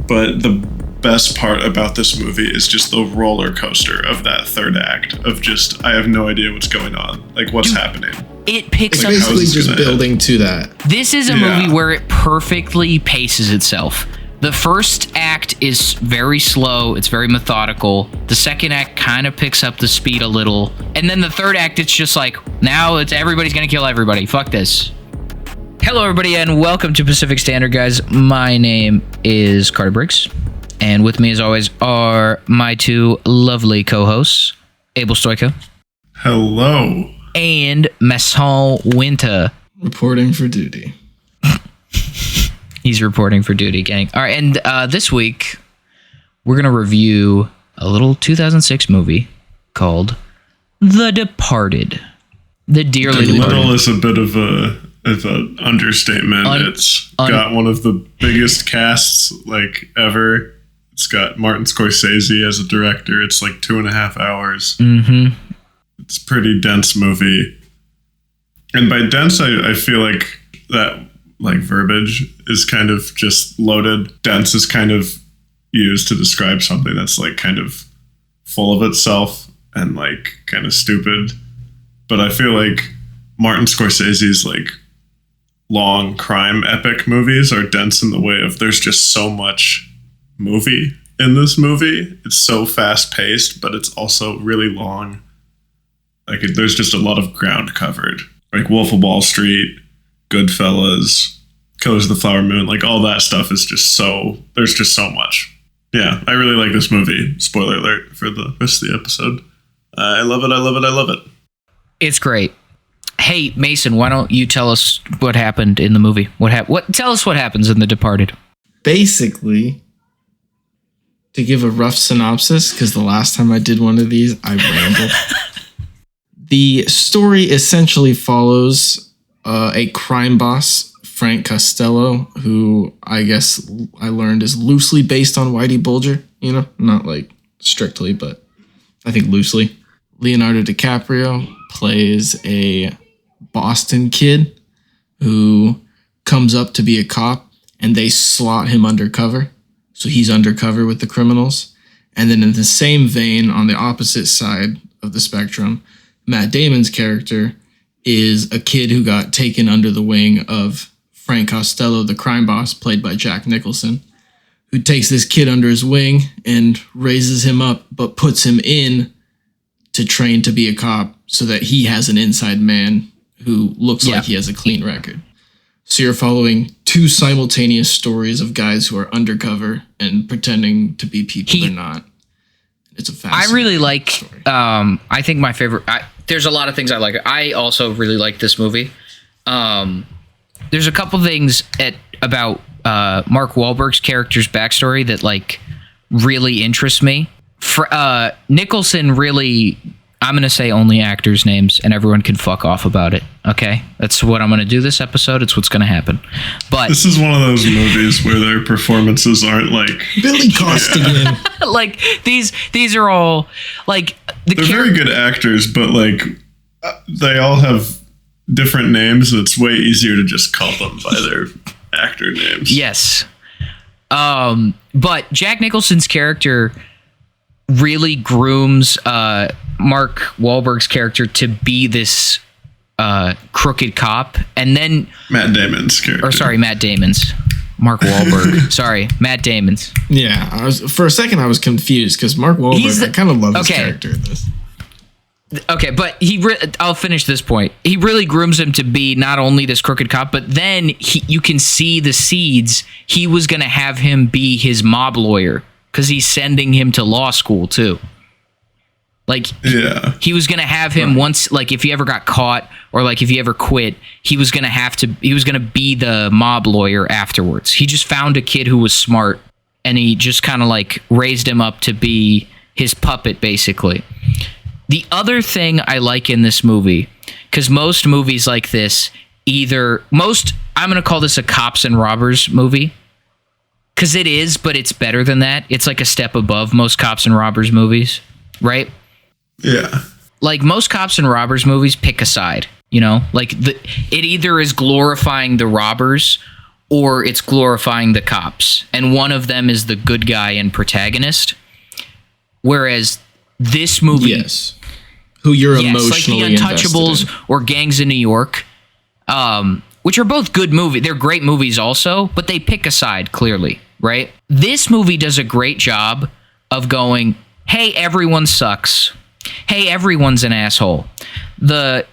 But the best part about this movie is just the roller coaster of that third act of just, I have no idea what's going on. Like, what's happening? It picks up... Basically just building to that. This is a movie where it perfectly paces itself. The first act is very slow. It's very methodical. The second act kind of picks up the speed a little. And then the third act, it's just like, now it's everybody's going to kill everybody. Fuck this. Hello, everybody, and welcome to Pacific Standard, guys. My name is Carter Briggs. And with me, as always, are my two lovely co-hosts, Abel Stoico. Hello. And Masson Winter. Reporting for duty. He's reporting for duty, gang. All right, and this week, we're going to review a little 2006 movie called The Departed. The Dearly Departed. Little is a bit of an understatement. It's got one of the biggest casts, like, ever. It's got Martin Scorsese as a director. It's like 2.5 hours. Mm-hmm. It's a pretty dense movie. And by dense, I feel like that like verbiage is kind of just loaded. Dense is kind of used to describe something that's like kind of full of itself and like kind of stupid. But I feel like Martin Scorsese's like long crime epic movies are dense in the way of there's just so much movie in this movie. It's so fast paced, but it's also really long. Like there's just a lot of ground covered. Like Wolf of Wall Street, Goodfellas, Killers of the Flower Moon, like all that stuff is just so, there's just so much. Yeah, I really like this movie. Spoiler alert for the rest of the episode. I love it, I love it, I love it. It's great. Hey, Mason, why don't you tell us what happened in the movie? Tell us what happens in The Departed. Basically, to give a rough synopsis, because the last time I did one of these, I rambled. The story essentially follows a crime boss, Frank Costello, who I guess I learned is loosely based on Whitey Bulger, you know, not like strictly, but I think loosely. Leonardo DiCaprio plays a Boston kid who comes up to be a cop and they slot him undercover. So he's undercover with the criminals. And then in the same vein, on the opposite side of the spectrum, Matt Damon's character is a kid who got taken under the wing of Frank Costello, the crime boss, played by Jack Nicholson, who takes this kid under his wing and raises him up, but puts him in to train to be a cop so that he has an inside man who looks like he has a clean record. So you're following two simultaneous stories of guys who are undercover and pretending to be people they're not. It's a fascinating I really like, story. I think my favorite, there's a lot of things I like. I also really like this movie. There's a couple things about Mark Wahlberg's character's backstory that like really interest me. Nicholson really, I'm going to say only actors' names and everyone can fuck off about it. Okay? That's what I'm going to do this episode. It's what's going to happen. But this is one of those movies where their performances aren't like Billy Costigan. like these are all like they're very good actors, but like they all have different names. So it's way easier to just call them by their actor names. Yes. But Jack Nicholson's character really grooms Mark Wahlberg's character to be this crooked cop, and then Matt Damon's character. Or sorry, Matt Damon's. Mark Wahlberg. Sorry, Matt Damon's. Yeah, for a second I was confused because Mark Wahlberg, I kind of love his character in this. Okay, but I'll finish this point. He really grooms him to be not only this crooked cop, but then you can see the seeds. He was going to have him be his mob lawyer because he's sending him to law school too. Like, he was going to have him once, like, if he ever got caught or, like, if he ever quit, he was going to be the mob lawyer afterwards. He just found a kid who was smart, and he just kind of, like, raised him up to be his puppet, basically. The other thing I like in this movie, because most movies like this, I'm going to call this a cops and robbers movie, because it is, but it's better than that. It's, like, a step above most cops and robbers movies, right? Yeah. Like most cops and robbers movies pick a side, you know, like it either is glorifying the robbers or it's glorifying the cops. And one of them is the good guy and protagonist. Whereas this movie... Yes. Who you're emotionally like The Untouchables invested in. or Gangs of New York, which are both good movies. They're great movies also, but they pick a side, clearly, right? This movie does a great job of going, hey, everyone sucks. Hey, everyone's an asshole. The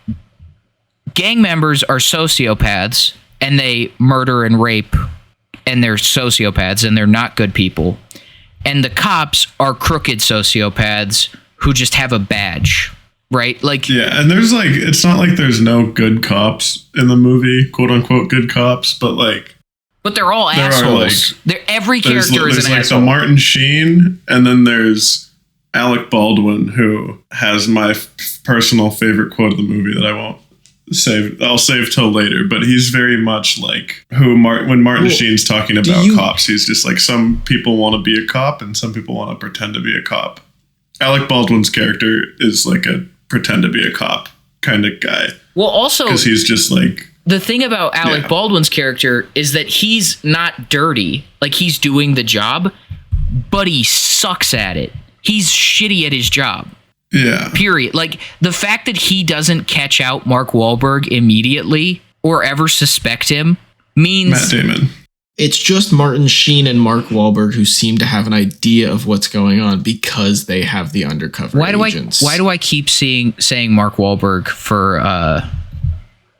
gang members are sociopaths, and they murder and rape, and they're sociopaths, and they're not good people. And the cops are crooked sociopaths who just have a badge, right? Like, yeah, and there's like, it's not like there's no good cops in the movie, quote unquote good cops, but like, but they're all assholes. Every character is an like asshole. The Martin Sheen, and then there's Alec Baldwin, who has my personal favorite quote of the movie that I won't save. I'll save till later, but he's very much like when Martin Sheen's talking about cops, he's just like, some people want to be a cop and some people want to pretend to be a cop. Alec Baldwin's character is like a pretend to be a cop kind of guy. Well, also, because he's just like, the thing about Alec Baldwin's character is that he's not dirty. Like, he's doing the job, but he sucks at it. He's shitty at his job. Yeah. Period. Like, the fact that he doesn't catch out Mark Wahlberg immediately or ever suspect him means... Matt Damon. It's just Martin Sheen and Mark Wahlberg who seem to have an idea of what's going on because they have the undercover agents. Why do I keep saying Mark Wahlberg for...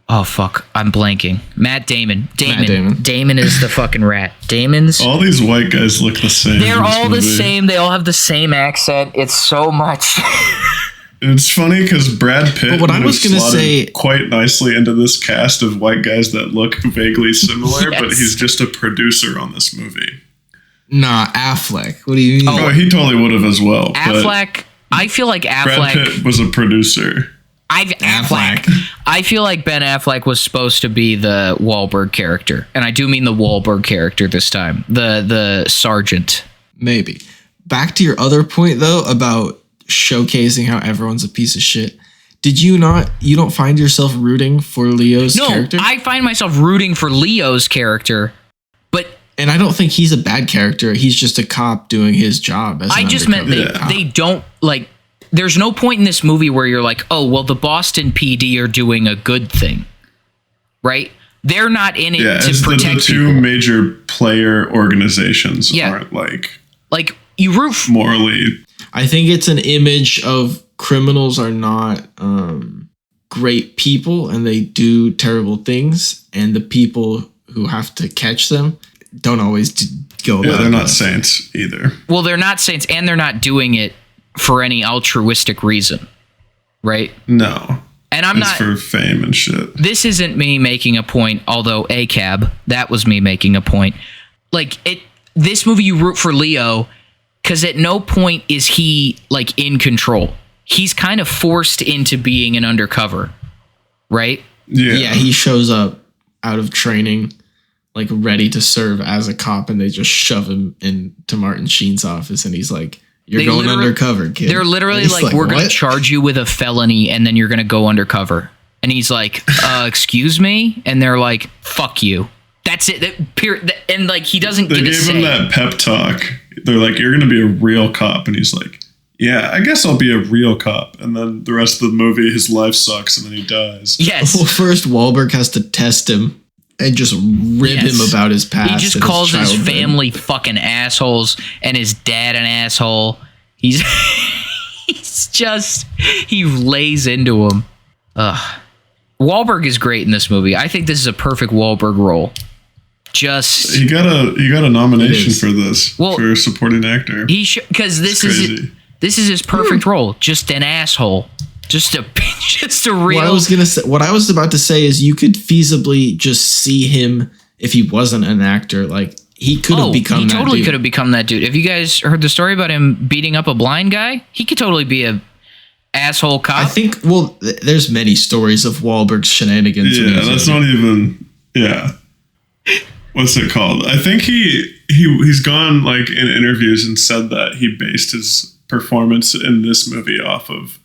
oh, fuck. I'm blanking. Matt Damon. Damon is the fucking rat. Damon's... All these white guys look the same. They're all the same. They all have the same accent. It's so much. It's funny because Brad Pitt what I was gonna say quite nicely into this cast of white guys that look vaguely similar, but he's just a producer on this movie. Nah, Affleck. What do you mean? Oh, he totally would have as well. Affleck, I feel like Affleck... Brad Pitt was a producer. Affleck. I feel like Ben Affleck was supposed to be the Wahlberg character. And I do mean the Wahlberg character this time. The sergeant. Maybe. Back to your other point, though, about showcasing how everyone's a piece of shit. Did you don't find yourself rooting for Leo's character? No, I find myself rooting for Leo's character, but... And I don't think he's a bad character. He's just a cop doing his job. I just meant they don't, like... There's no point in this movie where you're like, oh, well, the Boston PD are doing a good thing, right? They're not in it to protect the two people. major player organizations aren't like you root morally. I think it's an image of criminals are not great people and they do terrible things, and the people who have to catch them don't always go. Yeah, they're not saints either. Well, they're not saints, and they're not doing it for any altruistic reason, right? No. And I'm not for fame and shit. This isn't me making a point, although ACAB, that was me making a point. Like, this movie, you root for Leo because at no point is he like in control. He's kind of forced into being an undercover, right? Yeah, he shows up out of training, like ready to serve as a cop, and they just shove him into Martin Sheen's office, and he's like, "You're going undercover, kid." They're literally like, "We're going to charge you with a felony, and then you're going to go undercover." And he's like, "Excuse me?" And they're like, "Fuck you." That's it. And like, he doesn't get a say. They gave him that pep talk. They're like, "You're going to be a real cop," and he's like, "Yeah, I guess I'll be a real cop." And then the rest of the movie, his life sucks, and then he dies. Yes. Well, first Wahlberg has to test him and just rib him about his past. He just calls his family fucking assholes and his dad an asshole. He lays into him. Ugh. Wahlberg is great in this movie. I think this is a perfect Wahlberg role. He got a nomination for this for supporting actor. Because this is his perfect role. Just an asshole. Just a real. What I was about to say is you could feasibly just see him if he wasn't an actor. Like, he could have become that dude. He totally could have become that dude. Have you guys heard the story about him beating up a blind guy? He could totally be a asshole cop. I think, there's many stories of Wahlberg's shenanigans. Yeah, that's not even, what's it called? I think he's gone like in interviews and said that he based his performance in this movie off of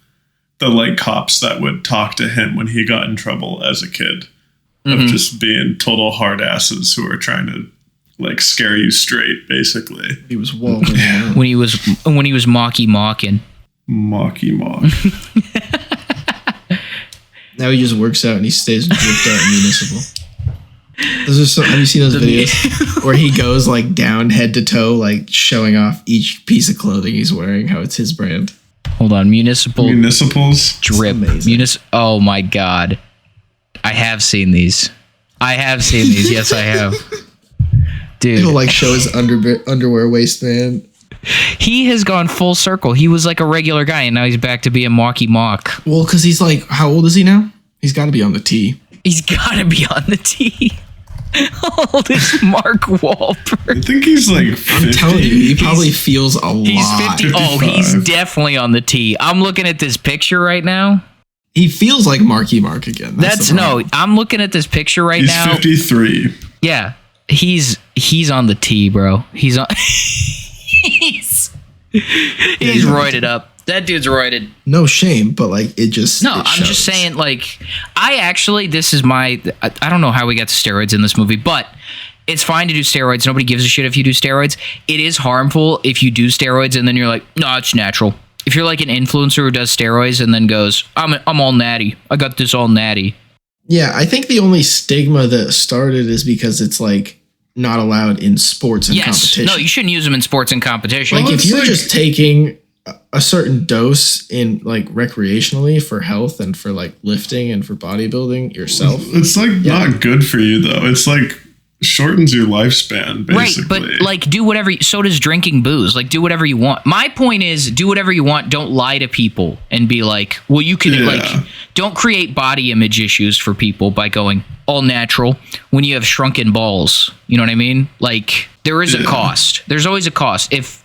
the like cops that would talk to him when he got in trouble as a kid. of just being total hard asses who are trying to like scare you straight, basically. He was walling around. when he was mocking. Mocky mock. Now he just works out and he stays dripped out in municipal. Have you seen those videos where he goes like down head to toe, like showing off each piece of clothing he's wearing, how it's his brand? Hold on, Municipals drip. Oh my god, I have seen these. Yes, I have. Dude, He'll like show his underwear waistband. He has gone full circle. He was like a regular guy, and now he's back to being mock. Well, because he's like, how old is he now? He's got to be on the T. He's got to be on the T. How old is Mark Wahlberg? I think he's like 50. I'm telling you, he probably feels a lot. He's 50. Oh, he's definitely on the T. I'm looking at this picture right now. He feels like Marky Mark again. I'm looking at this picture right now. He's 53. Yeah, he's on the T, bro. He's on. he's roided up. That dude's roided. No shame, but like it just. No, I'm just saying. Like, this is my. I don't know how we got to steroids in this movie, but it's fine to do steroids. Nobody gives a shit if you do steroids. It is harmful if you do steroids and then you're like, no, it's natural. If you're like an influencer who does steroids and then goes, I'm all natty. I got this all natty. Yeah, I think the only stigma that started is because it's like not allowed in sports and competition. No, you shouldn't use them in sports and competition. Like if you're just taking a certain dose in like recreationally for health and for like lifting and for bodybuilding yourself. It's like not good for you though. It's like shortens your lifespan basically. Right, but like do whatever. So does drinking booze. Like do whatever you want. My point is do whatever you want. Don't lie to people and be like, well, you can like don't create body image issues for people by going all natural when you have shrunken balls. You know what I mean? Like there is a cost. There's always a cost. If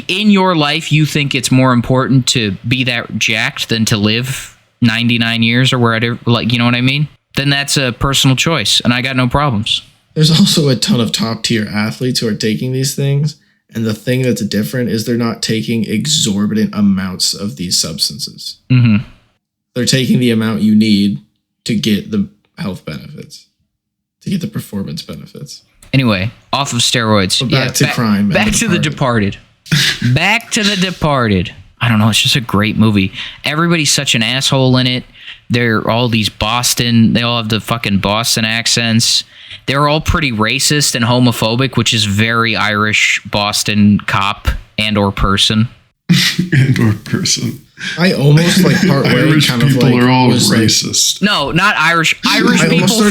in your life you think it's more important to be that jacked than to live 99 years or whatever, like, you know what I mean? Then that's a personal choice, and I got no problems. There's also a ton of top tier athletes who are taking these things, and the thing that's different is they're not taking exorbitant amounts of these substances. Mm-hmm. They're taking the amount you need to get the health benefits, to get the performance benefits. Anyway, off of steroids. But back to crime. Back to The Departed. Back to The Departed. I don't know. It's just a great movie. Everybody's such an asshole in it. They're all these Boston. They all have the fucking Boston accents. They're all pretty racist and homophobic, which is very Irish Boston cop and or person. I almost like part where Irish kind of people like are all was racist. Like, no, not Irish. Irish people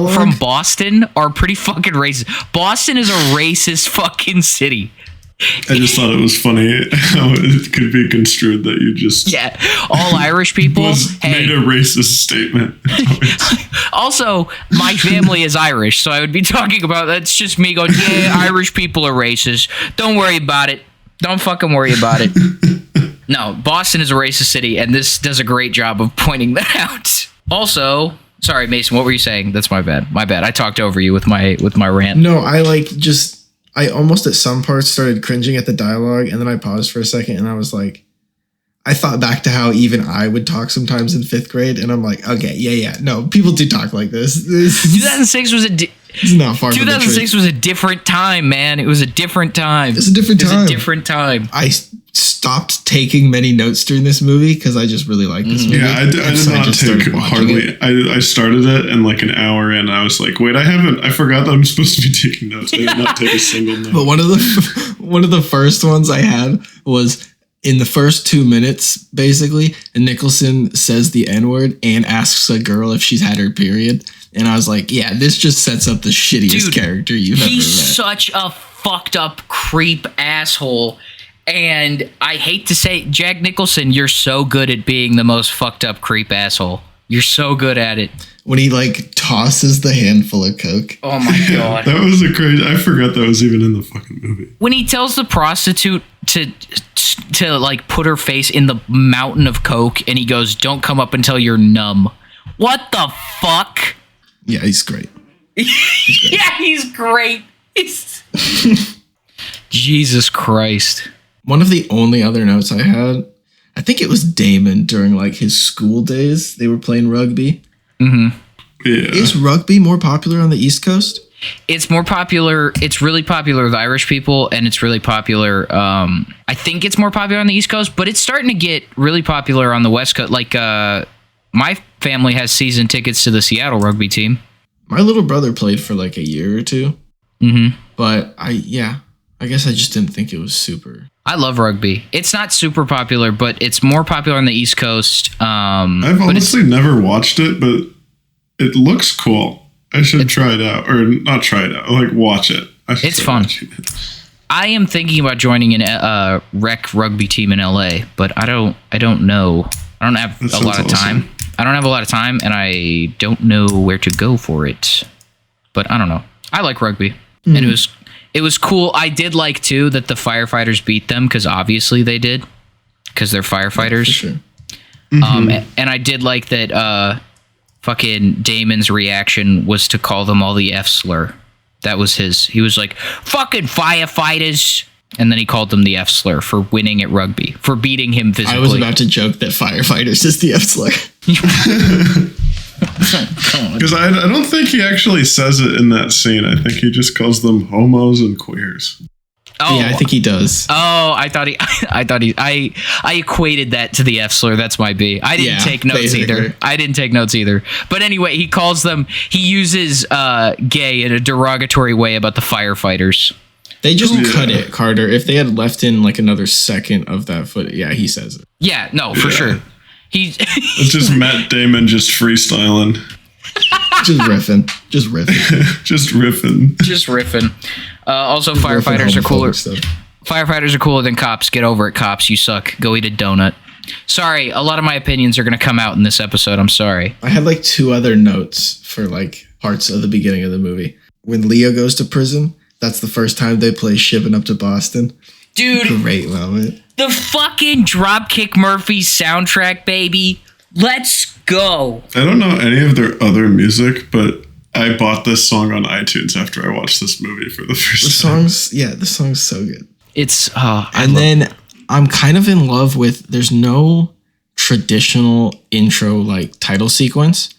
from Boston are pretty fucking racist. Boston is a racist fucking city. I just thought it was funny how it could be construed that you just all Irish people made a racist statement. Also, my family is Irish, so I would be talking about that's just me going, Irish people are racist. Don't worry about it. Don't fucking worry about it. No, Boston is a racist city, and this does a great job of pointing that out. Also, sorry, Mason, what were you saying? That's my bad. My bad. I talked over you with my rant. No, I almost at some parts started cringing at the dialogue, and then I paused for a second, and I was like, I thought back to how even I would talk sometimes in 5th grade, and I'm like, okay, no, people do talk like this. 2006 was it's not far. 2006 was a different time, man. It was a different time. It's a different time. It was a different time. I stopped taking many notes during this movie because I just really like this movie. Yeah, I did not take hardly. I started it, and like an hour in, I was like, wait, I forgot that I'm supposed to be taking notes. I did not take a single note. But one of the first ones I had was in the first 2 minutes, basically, and Nicholson says the N-word and asks a girl if she's had her period. And I was like, yeah, this just sets up the shittiest character you've ever met. He's such a fucked up creep asshole. And I hate to say, Jack Nicholson, you're so good at being the most fucked up creep asshole. You're so good at it. When he like tosses the handful of coke. Oh my God. That was a crazy. I forgot that was even in the fucking movie. When he tells the prostitute to like put her face in the mountain of coke and he goes, don't come up until you're numb. What the fuck? Yeah, he's great. He's great. Jesus Christ. One of the only other notes I had, I think it was Damon during like his school days. They were playing rugby. Mm-hmm. Yeah. Is rugby more popular on the East Coast? It's more popular. It's really popular with Irish people, and it's really popular. I think it's more popular on the East Coast, but it's starting to get really popular on the West Coast. Like, my family has season tickets to the Seattle rugby team. My little brother played for like a year or two. Mm-hmm. But I guess I just didn't think it was super. I love rugby. It's not super popular, but it's more popular on the East Coast. I've honestly never watched it, but it looks cool. I should try it out, or not try it out. Like watch it. It's fun. I am thinking about joining an rec rugby team in LA, but I don't know. I don't have a lot of time. I don't have a lot of time, and I don't know where to go for it. But I don't know. I like rugby, and it was cool. I did like too that the firefighters beat them because obviously they did, because they're firefighters. Yeah, for sure. And I did like that. Fucking Damon's reaction was to call them all the F slur. That was his. He was like, "Fucking firefighters," and then he called them the F slur for winning at rugby, for beating him physically. I was about to joke that firefighters is the F slur. Because I don't think he actually says it in that scene. I think he just calls them homos and queers. Oh, yeah, I think he does. Oh, I equated that to the F slur. That's my B. I didn't take notes either. But anyway, he calls them, he uses gay in a derogatory way about the firefighters. They just cut it, Carter. If they had left in like another second of that footage, yeah, he says it. Yeah, no, for sure. It's just Matt Damon just freestyling. Just riffing. Also, firefighters are cooler. Firefighters are cooler than cops. Get over it, cops. You suck. Go eat a donut. Sorry, a lot of my opinions are going to come out in this episode. I'm sorry. I had like 2 other notes for like parts of the beginning of the movie. When Leo goes to prison, that's the first time they play Shipping Up to Boston. Dude. Great moment. The fucking Dropkick Murphys soundtrack, baby. Let's go. I don't know any of their other music, but I bought this song on iTunes after I watched this movie for the first time. The song's so good. It's then I'm kind of in love with, there's no traditional intro like title sequence.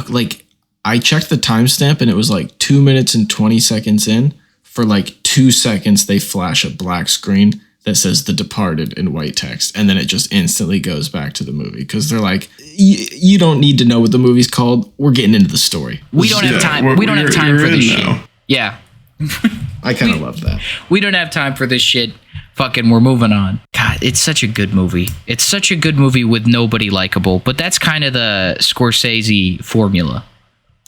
Like I checked the timestamp and it was like 2 minutes and 20 seconds in. For like 2 seconds, they flash a black screen that says The Departed in white text, and then it just instantly goes back to the movie because they're like, you don't need to know what the movie's called. We're getting into the story. We don't have time. We don't have time for this shit. Yeah. I kind of love that. We don't have time for this shit. Fucking, we're moving on. God, it's such a good movie. It's such a good movie with nobody likable, but that's kind of the Scorsese formula.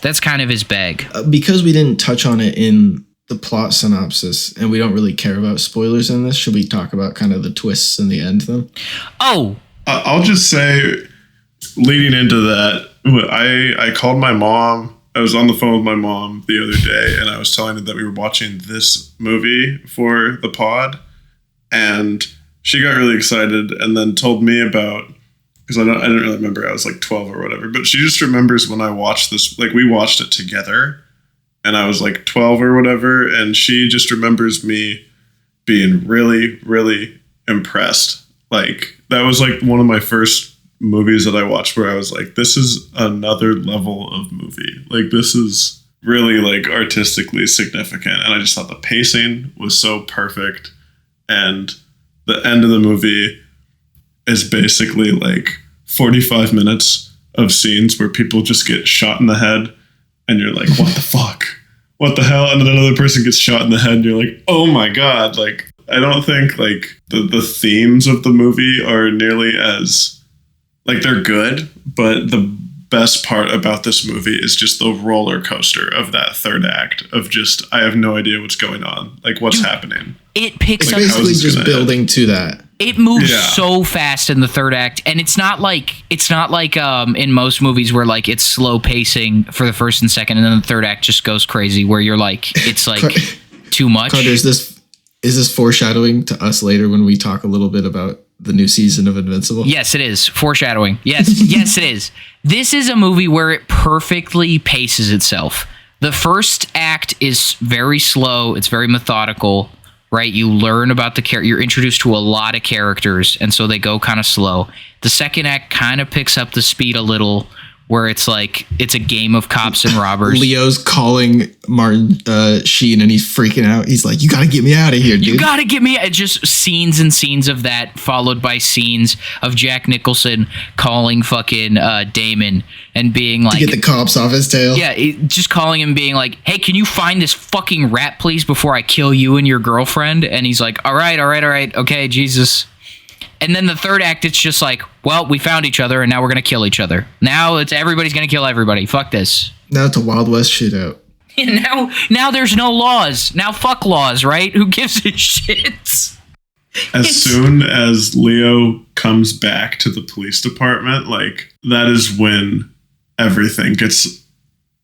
That's kind of his bag. Because we didn't touch on it in the plot synopsis, and we don't really care about spoilers in this, should we talk about kind of the twists in the end then? Oh! I'll just say, leading into that, I called my mom. I was on the phone with my mom the other day, and I was telling her that we were watching this movie for the pod, and she got really excited and then told me about, because I didn't really remember, I was like 12 or whatever, but she just remembers when I watched this, like we watched it together, and I was like 12 or whatever, and she just remembers me being really, really impressed. Like, that was like one of my first movies that I watched where I was like, this is another level of movie. Like, this is really like artistically significant. And I just thought the pacing was so perfect. And the end of the movie is basically like 45 minutes of scenes where people just get shot in the head. And you're like, what the fuck? What the hell? And then another person gets shot in the head and you're like, oh my God. Like, I don't think like the themes of the movie are nearly as, like, they're good, but the best part about this movie is just the roller coaster of that third act of just, I have no idea what's going on. Like, what's happening? It picks it's up. Basically just building to that. It moves so fast in the third act, and it's not like in most movies where like it's slow pacing for the first and second, and then the third act just goes crazy where you're like, it's like too much. Carter, is this foreshadowing to us later when we talk a little bit about the new season of Invincible? Yes, it is foreshadowing. Yes, yes, it is. This is a movie where it perfectly paces itself. The first act is very slow. It's very methodical. Right, you learn about the character. You're introduced to a lot of characters, and so they go kind of slow. The second act kind of picks up the speed a little, where it's like it's a game of cops and robbers. Leo's calling Martin Sheen and he's freaking out. He's like, "You got to get me out of here, dude. You got to get me." It's just scenes and scenes of that, followed by scenes of Jack Nicholson calling fucking Damon and being like, to get the cops off his tail." Yeah, just calling him, being like, "Hey, can you find this fucking rat, please, before I kill you and your girlfriend?" And he's like, all right, okay, Jesus. And then the third act, it's just like, well, we found each other, and now we're going to kill each other. Now it's everybody's going to kill everybody. Fuck this. Now it's a Wild West shootout. And now there's no laws. Now fuck laws, right? Who gives a shit? Soon as Leo comes back to the police department, like, that is when everything gets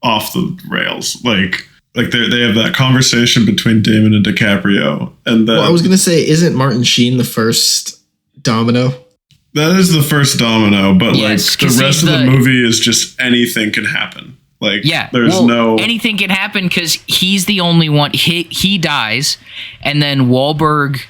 off the rails. Like they have that conversation between Damon and DiCaprio. And then, well, I was going to say, isn't Martin Sheen the first domino? That is the first domino, but yes, like the rest of the movie is just anything can happen. Like, yeah, there's no anything can happen because he's the only one. He dies, and then Wahlberg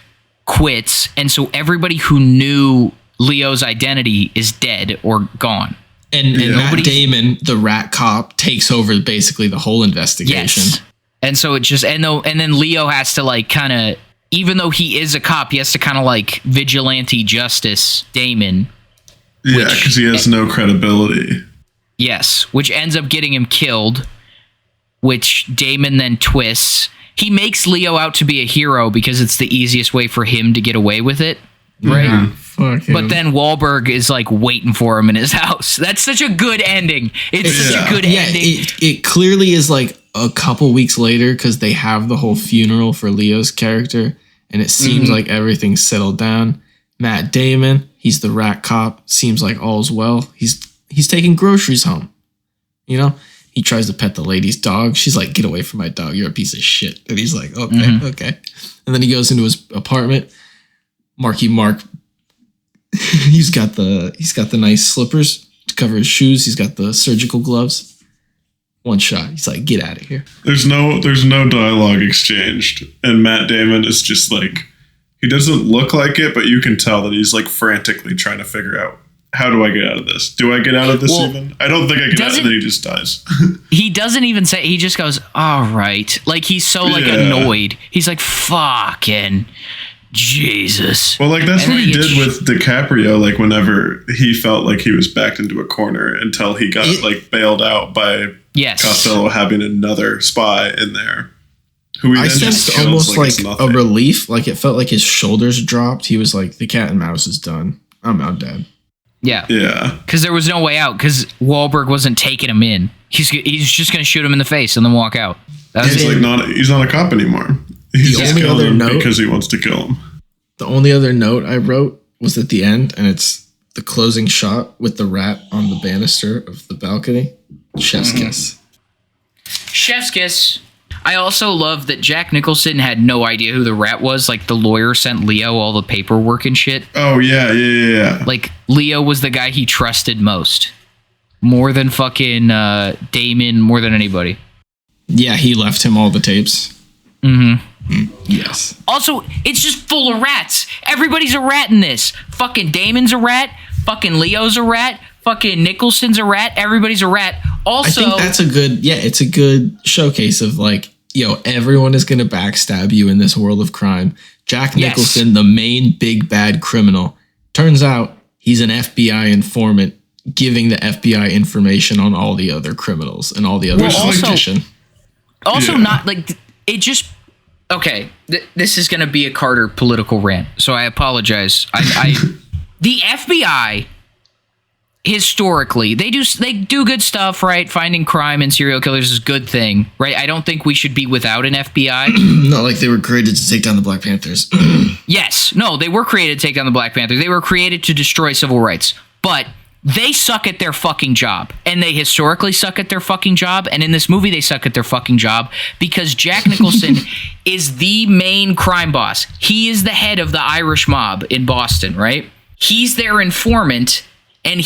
quits, and so everybody who knew Leo's identity is dead or gone. And Matt Damon, the rat cop, takes over basically the whole investigation. Yes. And so it just and then Leo has to like kind of, even though he is a cop, he has to kind of like vigilante justice Damon. Yeah, because he has no credibility. Yes, which ends up getting him killed, which Damon then twists. He makes Leo out to be a hero because it's the easiest way for him to get away with it, right? Mm-hmm. Fuck him. But then Wahlberg is like waiting for him in his house. That's such a good ending. It's such a good ending. It clearly is like a couple weeks later because they have the whole funeral for Leo's character, and it seems like everything's settled down. Matt Damon, he's the rat cop. Seems like all's well. He's taking groceries home. You know, he tries to pet the lady's dog. She's like, "Get away from my dog. You're a piece of shit." And he's like, okay. And then he goes into his apartment. Marky Mark. He's got the nice slippers to cover his shoes. He's got the surgical gloves. One shot. He's like, "Get out of here." There's no dialogue exchanged, and Matt Damon is just like, he doesn't look like it, but you can tell that he's like frantically trying to figure out, how do I get out of this? Do I get out of this even? I don't think I get out, and then he just dies. He doesn't even say, he just goes, all right. Like, he's so like annoyed. He's like, fucking Jesus. Well, like, that's what he did with DiCaprio, like, whenever he felt like he was backed into a corner until he got like bailed out by Costello having another spy in there. Who he I then sensed just almost like nothing. a relief. Like, it felt like his shoulders dropped. He was like, the cat and mouse is done. I'm out dead. Yeah. Yeah. Because there was no way out because Wahlberg wasn't taking him in. He's just going to shoot him in the face and then walk out. He's not a cop anymore. He's just killing him because he wants to kill him. The only other note I wrote was at the end, and it's the closing shot with the rat on the banister of the balcony. Chef's kiss. Chef's kiss. I also love that Jack Nicholson had no idea who the rat was. Like, the lawyer sent Leo all the paperwork and shit. Oh, yeah. Like, Leo was the guy he trusted most. More than fucking Damon, more than anybody. Yeah, he left him all the tapes. Yes. Also, it's just full of rats. Everybody's a rat in this. Fucking Damon's a rat. Fucking Leo's a rat. Fucking Nicholson's a rat. Everybody's a rat. Also, I think that's it's a good showcase of like, everyone is going to backstab you in this world of crime. Jack Nicholson, the main big bad criminal, turns out he's an FBI informant giving the FBI information on all the other criminals and all the other competition. Not like it just. Okay, this is going to be a Carter political rant, so I apologize. The FBI, historically, they do good stuff, right? Finding crime and serial killers is a good thing, right? I don't think we should be without an FBI. Not like they were created to take down the Black Panthers. Yes, no, they were created to take down the Black Panthers. They were created to destroy civil rights, but they suck at their fucking job, and they historically suck at their fucking job, and in this movie they suck at their fucking job because Jack Nicholson is the main crime boss. He is the head of the Irish mob in Boston, right? He's their informant, and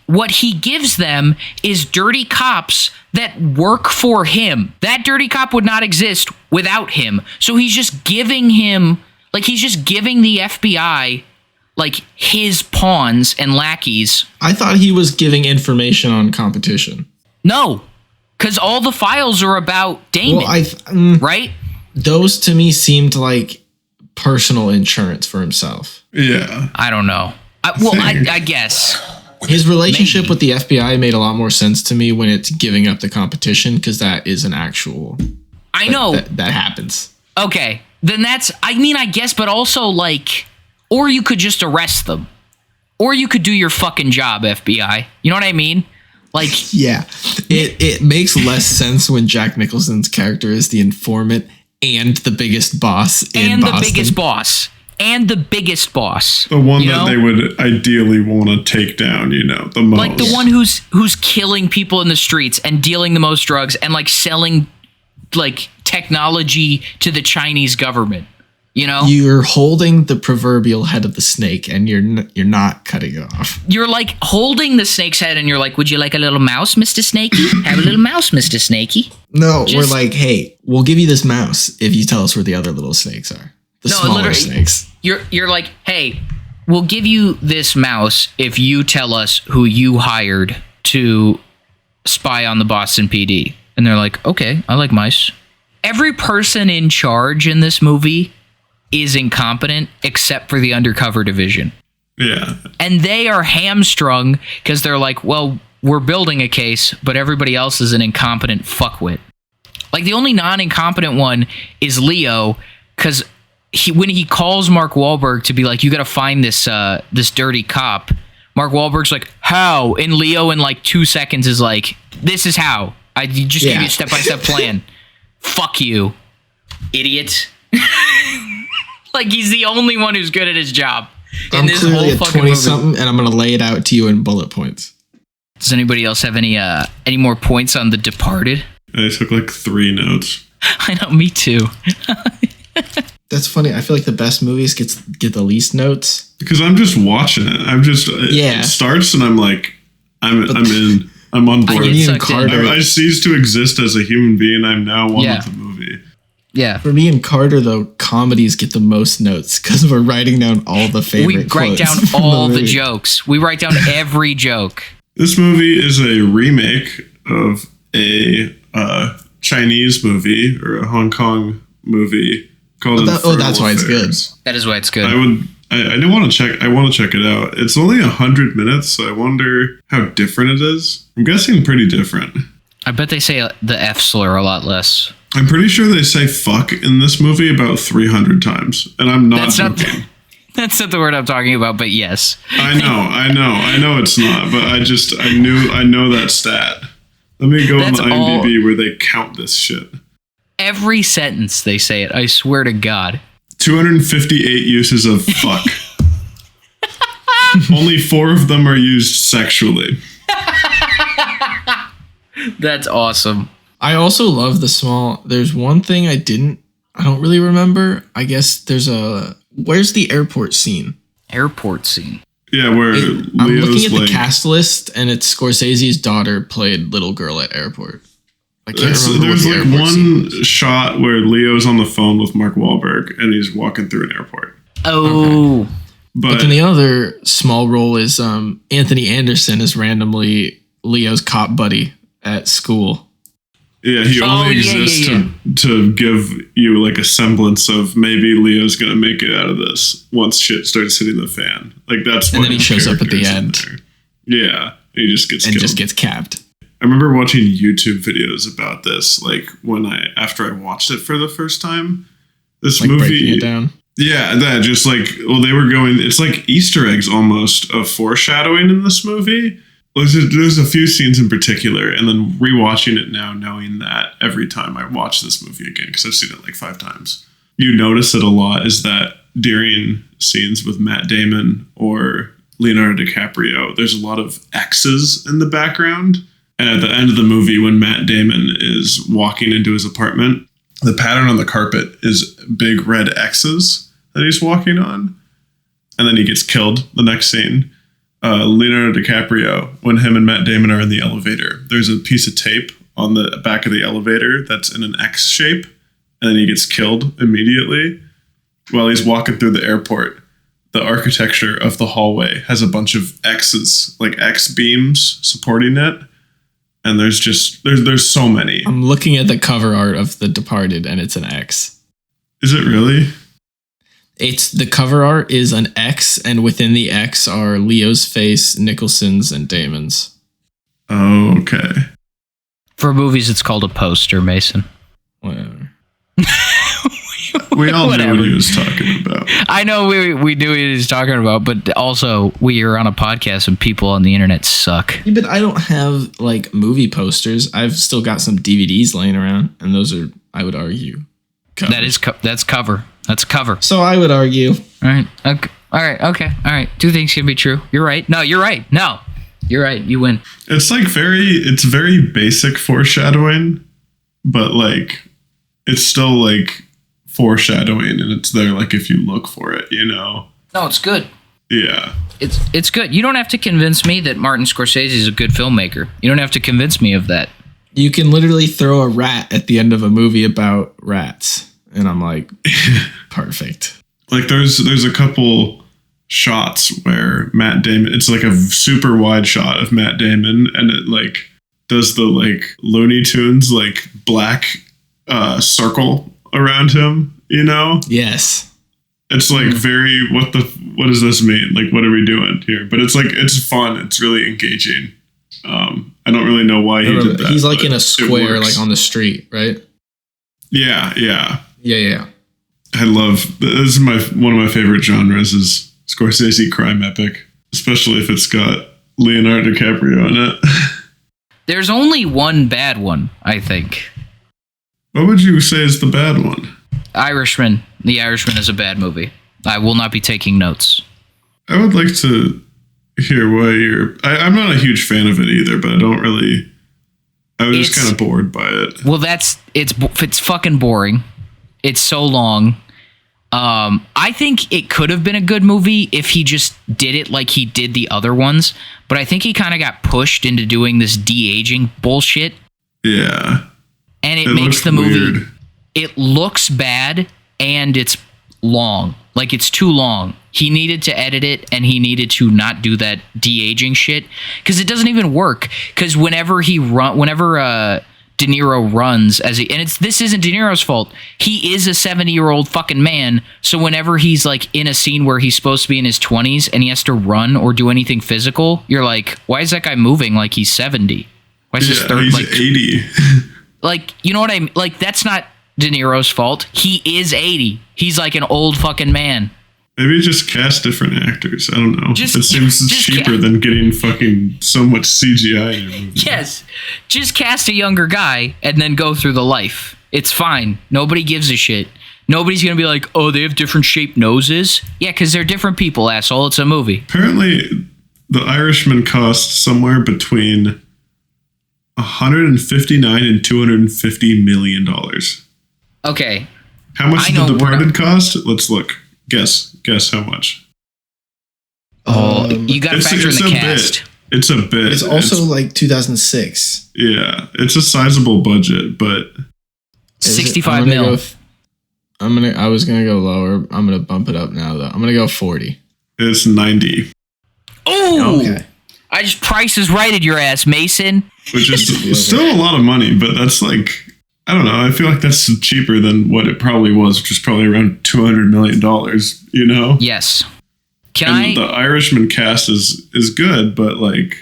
what he gives them is dirty cops that work for him. That dirty cop would not exist without him. So he's just giving the FBI like his pawns and lackeys. I thought he was giving information on competition. No, because all the files are about Damon, right? Those to me seemed like personal insurance for himself. Yeah. I don't know. I guess. His relationship Maybe. with the FBI made a lot more sense to me when it's giving up the competition, because that is an actual... I know. That happens. Okay, then that's, I guess, but also like, or you could just arrest them. Or you could do your fucking job, FBI. You know what I mean? Like, yeah, it makes less sense when Jack Nicholson's character is the informant and the biggest boss in Boston. And the biggest boss. The one that they would ideally want to take down, the most. Like the one who's killing people in the streets and dealing the most drugs and like selling like technology to the Chinese government. You're holding the proverbial head of the snake and you're not cutting it off. You're like holding the snake's head and you're like, would you like a little mouse, Mr. Snakey? Have a little mouse, Mr. Snakey. No, we're like, hey, we'll give you this mouse if you tell us where the other little snakes are. The smaller snakes. You're like, hey, we'll give you this mouse if you tell us who you hired to spy on the Boston PD. And they're like, okay, I like mice. Every person in charge in this movie is incompetent except for the undercover division. Yeah. And they are hamstrung because they're like, well, we're building a case, but everybody else is an incompetent fuckwit. Like the only non-incompetent one is Leo, because when he calls Mark Wahlberg to be like, you got to find this dirty cop, Mark Wahlberg's like, how? And Leo in like 2 seconds is like, this is how. I just give you a step-by-step plan. Fuck you, idiot. Like he's the only one who's good at his job in this whole fucking movie. Something, and I'm gonna lay it out to you in bullet points. Does anybody else have any more points on The Departed? I took like 3 notes. I know, me too. That's funny. I feel like the best movies get the least notes because I'm just watching it. It starts and I'm like, I'm in. I'm on board. I cease to exist as a human being. I'm now one with the movie. Yeah. For me and Carter, though, comedies get the most notes because we're writing down all the favorite quotes. We write down all the jokes. We write down every joke. This movie is a remake of a Chinese movie or a Hong Kong movie called that's why it's good. That is why it's good. I do want to check. I want to check it out. It's only 100 minutes, so I wonder how different it is. I'm guessing pretty different. I bet they say the F slur a lot less. I'm pretty sure they say fuck in this movie about 300 times, and I'm not joking. That's not the word I'm talking about, but yes. I know it's not, but I know that stat. Let me go on the IMDb where they count this shit. Every sentence they say it, I swear to God. 258 uses of fuck. Only 4 of them are used sexually. That's awesome. I also love there's one thing I don't really remember. I guess where's the airport scene? Airport scene. Yeah, where I'm looking at the cast list and it's Scorsese's daughter played little girl at airport. I can't remember. There's like one shot where Leo's on the phone with Mark Wahlberg and he's walking through an airport. Oh. Okay. But then the other small role is Anthony Anderson is randomly Leo's cop buddy at school. Yeah, he only exists to give you like a semblance of maybe Leo's gonna make it out of this once shit starts hitting the fan. Like that's and then he shows up at the end. Yeah, he just gets killed. Just gets capped. I remember watching YouTube videos about this, like after I watched it for the first time. This movie breaking it down. Yeah, that just like they were going. It's like Easter eggs almost of foreshadowing in this movie. There's a few scenes in particular, and then rewatching it now, knowing that every time I watch this movie again, because I've seen it like 5 times, you notice it a lot, is that during scenes with Matt Damon or Leonardo DiCaprio, there's a lot of X's in the background. And at the end of the movie, when Matt Damon is walking into his apartment, the pattern on the carpet is big red X's that he's walking on. And then he gets killed the next scene. Leonardo DiCaprio, when him and Matt Damon are in the elevator, there's a piece of tape on the back of the elevator that's in an X shape, and then he gets killed immediately while he's walking through the airport. the architecture of the hallway has a bunch of X's, like X beams supporting it. And there's so many. I'm looking at the cover art of The Departed, and it's an X. Is it really? It's the cover art is an X, and within the X are Leo's face, Nicholson's, and Damon's. Oh, okay. For movies, it's called a poster, Mason. Whatever. We all knew what he was talking about. I know we knew what he was talking about, but also we are on a podcast and people on the internet suck. Yeah, but I don't have like movie posters. I've still got some DVDs laying around, and those are, I would argue, cover. That's cover. That's cover. So I would argue. All right. Okay. All right. Okay. All right. Two things can be true. You're right. No, you're right. No, you're right. You win. It's like it's very basic foreshadowing, but like it's still like foreshadowing, and it's there like if you look for it, you know. No, it's good. Yeah. It's good. You don't have to convince me that Martin Scorsese is a good filmmaker. You don't have to convince me of that. You can literally throw a rat at the end of a movie about rats, and I'm like, perfect. Like there's a couple shots where Matt Damon, it's like a super wide shot of Matt Damon, and it like does the like Looney Tunes like black circle around him, you know? Yes. It's like very, what does this mean? Like, what are we doing here? But it's like, it's fun. It's really engaging. I don't really know why he did that. He's like in a square, like on the street, right? Yeah. Yeah. I love, this is one of my favorite genres is Scorsese crime epic, especially if it's got Leonardo DiCaprio in it. There's only one bad one, I think. What would you say is the bad one? Irishman. The Irishman is a bad movie. I will not be taking notes. I would like to hear why I'm not a huge fan of it either, but I was just kind of bored by it. Well, it's fucking boring. It's so long. I think it could have been a good movie if he just did it like he did the other ones, but I think he kind of got pushed into doing this de-aging bullshit. Yeah. And it makes the movie weird. It looks bad and it's long. Like it's too long. He needed to edit it and he needed to not do that de-aging shit because it doesn't even work. Because whenever De Niro runs this isn't De Niro's fault. He is a 70-year-old fucking man. So whenever he's like in a scene where he's supposed to be in his 20s and he has to run or do anything physical, you're like, why is that guy moving like he's 70? Why is his third he's like 80? Like, you know what I mean? Like, that's not De Niro's fault. He is 80. He's like an old fucking man. Maybe just cast different actors. I don't know. It seems cheaper than getting fucking so much CGI in your movie. Yes. Just cast a younger guy and then go through the life. It's fine. Nobody gives a shit. Nobody's going to be like, oh, they have different shaped noses. Yeah, because they're different people, asshole. It's a movie. Apparently, The Irishman cost somewhere between $159 and $250 million. Okay. How much did The Departed cost? Let's look. Guess how much. Oh, you got to factor in the cast. It's a bit. It's also like 2006. Yeah, it's a sizable budget, but 65 mil. I was gonna go lower. I'm gonna bump it up now though. I'm gonna go 40. It's 90. Oh, okay. I just prices righted your ass, Mason. Which is still a lot of money, but that's like, I don't know. I feel like that's cheaper than what it probably was, which is probably around $200 million, you know? Yes. The Irishman cast is good, but like,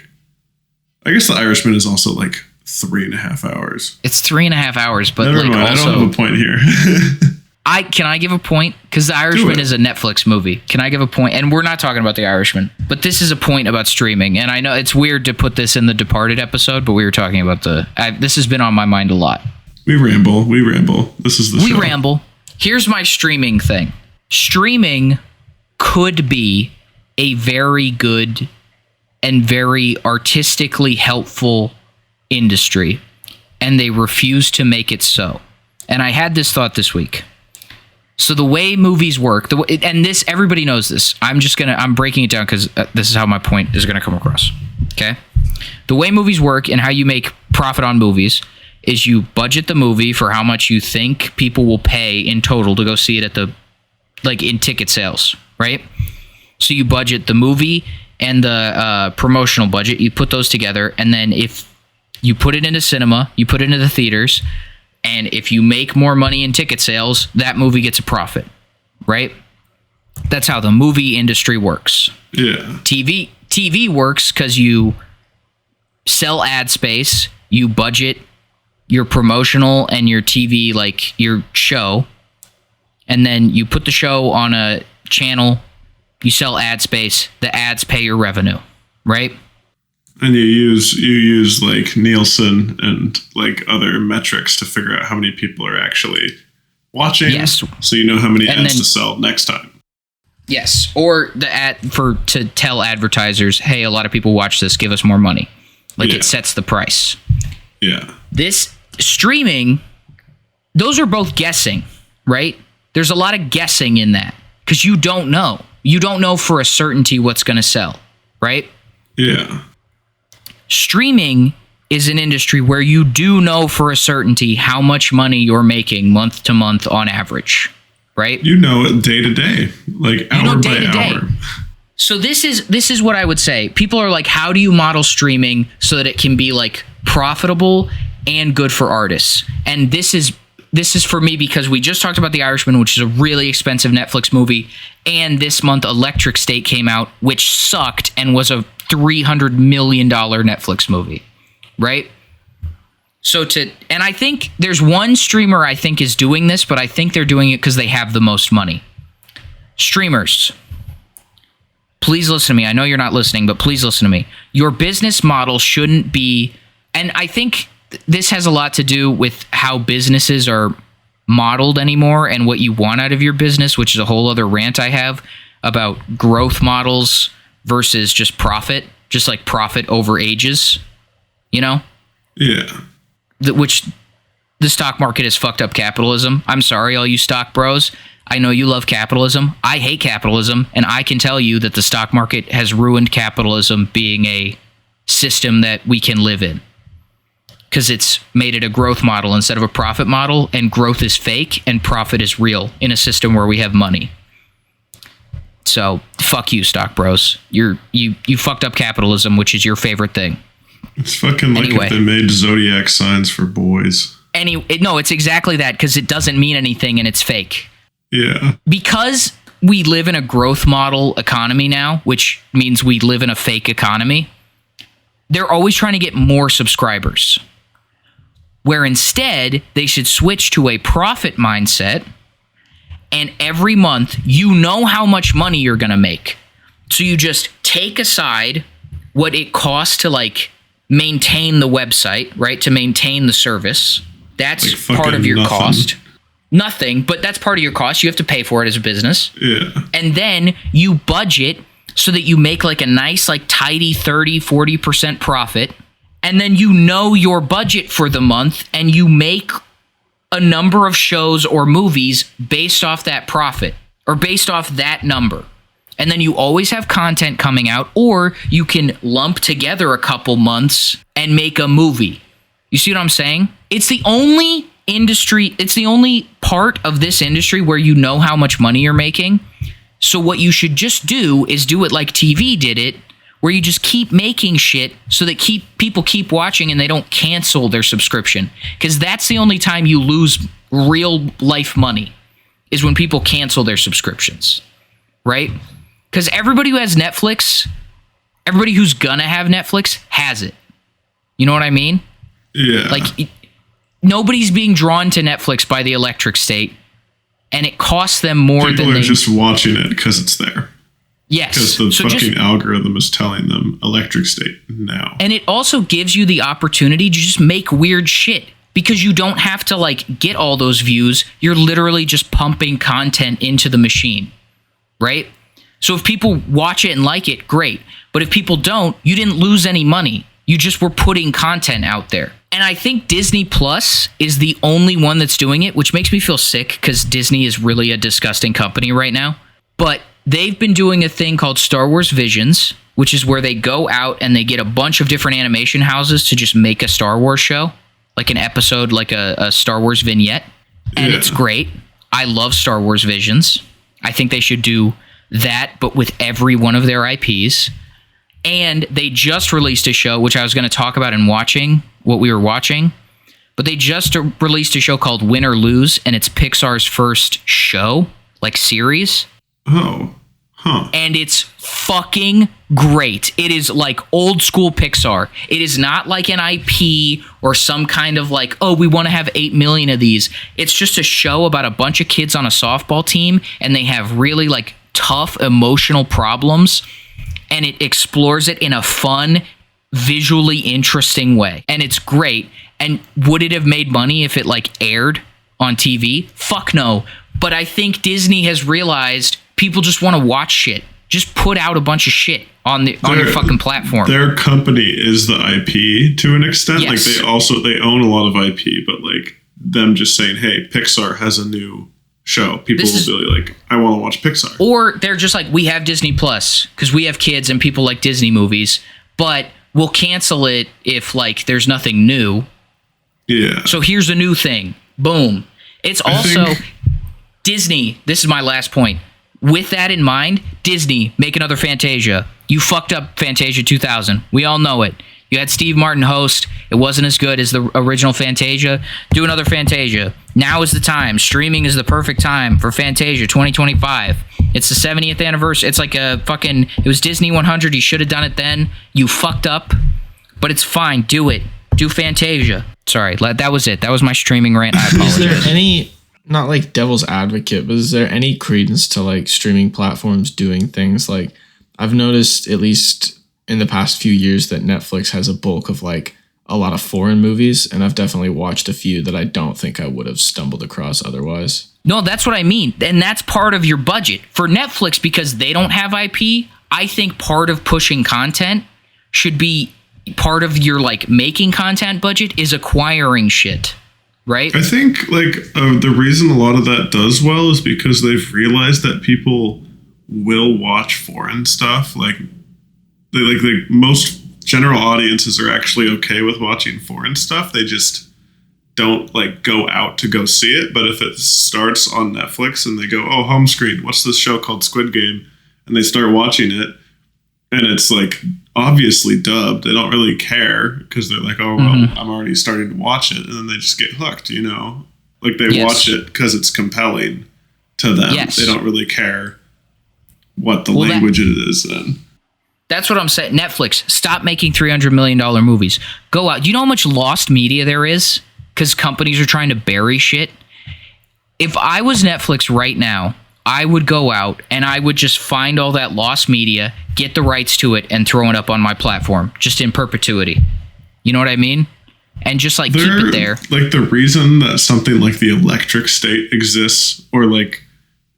I guess The Irishman is also like 3.5 hours. It's 3.5 hours, but never like mind, also, I don't have a point here. Can I give a point? Because The Irishman is a Netflix movie. Can I give a point? And we're not talking about The Irishman, but this is a point about streaming. And I know it's weird to put this in the Departed episode, but we were talking about this has been on my mind a lot. We ramble. This is the show. We ramble. Here's my streaming thing. Streaming could be a very good and very artistically helpful industry, and they refuse to make it so. And I had this thought this week. So the way movies work, and this, everybody knows this. I'm breaking it down because this is how my point is going to come across. Okay? The way movies work and how you make profit on movies is you budget the movie for how much you think people will pay in total to go see it in ticket sales, right? So you budget the movie and the promotional budget. You put those together, and then if you put it into cinema, you put it into the theaters, and if you make more money in ticket sales, that movie gets a profit, right? That's how the movie industry works. Yeah. TV works because you sell ad space, you budget your promotional and your TV, like your show, and then you put the show on a channel, you sell ad space, the ads pay your revenue, right? And you use like Nielsen and like other metrics to figure out how many people are actually watching. Yes. So you know how many And ads then- to sell next time. Yes, or the ad to tell advertisers, hey, a lot of people watch this, give us more money. Like Yeah. it sets the price. Yeah. This streaming, those are both guessing, right? There's a lot of guessing in that because you don't know. You don't know for a certainty what's going to sell, right? Yeah. Streaming is an industry where you do know for a certainty how much money you're making month to month on average, right? You know it day to day, like hour by hour. So this is what I would say. People are like, how do you model streaming so that it can be like profitable and good for artists? And this is for me because we just talked about The Irishman, which is a really expensive Netflix movie, and this month Electric State came out, which sucked and was a $300 million Netflix movie, right? And I think there's one streamer I think is doing this, but I think they're doing it because they have the most money. Streamers, please listen to me. I know you're not listening, but please listen to me. Your business model shouldn't be, and I think this has a lot to do with how businesses are modeled anymore and what you want out of your business, which is a whole other rant I have about growth models versus just profit, just like profit over ages, you know? Yeah. Which the stock market has fucked up capitalism. I'm sorry, all you stock bros. I know you love capitalism. I hate capitalism, and I can tell you that the stock market has ruined capitalism being a system that we can live in. Because it's made it a growth model instead of a profit model, and growth is fake and profit is real in a system where we have money. So fuck you, stock bros. You fucked up capitalism, which is your favorite thing. It's fucking like Anyway. if they made zodiac signs for boys. No, it's exactly that because it doesn't mean anything and it's fake. Yeah. Because we live in a growth model economy now, which means we live in a fake economy, they're always trying to get more subscribers. Where instead, they should switch to a profit mindset, and every month, you know how much money you're going to make. So you just take aside what it costs to, like, maintain the website, right? To maintain the service. That's Like part of your nothing. cost. Nothing, but that's part of your cost. You have to pay for it as a business. Yeah. And then you budget so that you make like a nice, like tidy 30, 40% profit. And then you know your budget for the month and you make a number of shows or movies based off that profit or based off that number. And then you always have content coming out, or you can lump together a couple months and make a movie. You see what I'm saying? It's the only industry, it's the only part of this industry where you know how much money you're making. So what you should just do is do it like TV did it, where you just keep making shit so that people keep watching and they don't cancel their subscription. Because that's the only time you lose real life money, is when people cancel their subscriptions, right? Because everybody who has Netflix, everybody who's gonna have Netflix has it. You know what I mean? Yeah. Like, nobody's being drawn to Netflix by the Electric State, and it costs them more People than are they... just watching it because it's there. Yes. Because the So fucking algorithm is telling them Electric State now. And it also gives you the opportunity to just make weird shit, because you don't have to like get all those views. You're literally just pumping content into the machine, right? So if people watch it and like it, great. But if people don't, you didn't lose any money. You just were putting content out there. And I think Disney Plus is the only one that's doing it, which makes me feel sick because Disney is really a disgusting company right now. But they've been doing a thing called Star Wars Visions, which is where they go out and they get a bunch of different animation houses to just make a Star Wars show, like an episode, like a Star Wars vignette. And Yeah. it's great. I love Star Wars Visions. I think they should do that, but with every one of their IPs. And they just released a show, which I was going to talk about in watching what we were watching. But they just released a show called Win or Lose, and it's Pixar's first show, like series. Oh, huh. And it's fucking great. It is like old school Pixar. It is not like an IP or some kind of like, oh, we want to have 8 million of these. It's just a show about a bunch of kids on a softball team, and they have really like tough emotional problems. And it explores it in a fun, visually interesting way. And it's great. And would it have made money if it like aired on TV? Fuck no. But I think Disney has realized people just want to watch shit. Just put out a bunch of shit on your fucking platform. Their company is the IP to an extent. Yes. Like they own a lot of IP, but like them just saying, hey, Pixar has a new show. People will be like, I want to watch Pixar. Or they're just like, we have Disney Plus because we have kids and people like Disney movies, but we'll cancel it if like there's nothing new. Yeah. So here's a new thing. Boom. It's also Disney. This is my last point. With that in mind, Disney, make another Fantasia. You fucked up Fantasia 2000. We all know it. You had Steve Martin host. It wasn't as good as the original Fantasia. Do another Fantasia. Now is the time. Streaming is the perfect time for Fantasia 2025. It's the 70th anniversary. It's like a fucking... It was Disney 100. You should have done it then. You fucked up. But it's fine. Do it. Do Fantasia. Sorry. That was it. That was my streaming rant. I apologize. Is there any... Not like devil's advocate, but is there any credence to like streaming platforms doing things like... I've noticed, at least in the past few years, that Netflix has a bulk of like a lot of foreign movies, and I've definitely watched a few that I don't think I would have stumbled across otherwise. No, that's what I mean. And that's part of your budget. For Netflix, because they don't have IP, I think part of pushing content should be part of your like making content budget is acquiring shit, right? I think like the reason a lot of that does well is because they've realized that people will watch foreign stuff. Like most general audiences are actually okay with watching foreign stuff. They just don't like go out to go see it. But if it starts on Netflix and they go, oh, home screen, what's this show called Squid Game? And they start watching it and it's like obviously dubbed. They don't really care because they're like, oh, well, I'm already starting to watch it. And then they just get hooked, you know? Like they watch it because it's compelling to them. Yes. They don't really care what the language it is then. That's what I'm saying. Netflix, stop making $300 million movies. Go out. You know how much lost media there is? Because companies are trying to bury shit. If I was Netflix right now, I would go out and I would just find all that lost media, get the rights to it, and throw it up on my platform, just in perpetuity. You know what I mean? And just like keep it there. Like the reason that something like the Electric State exists, or like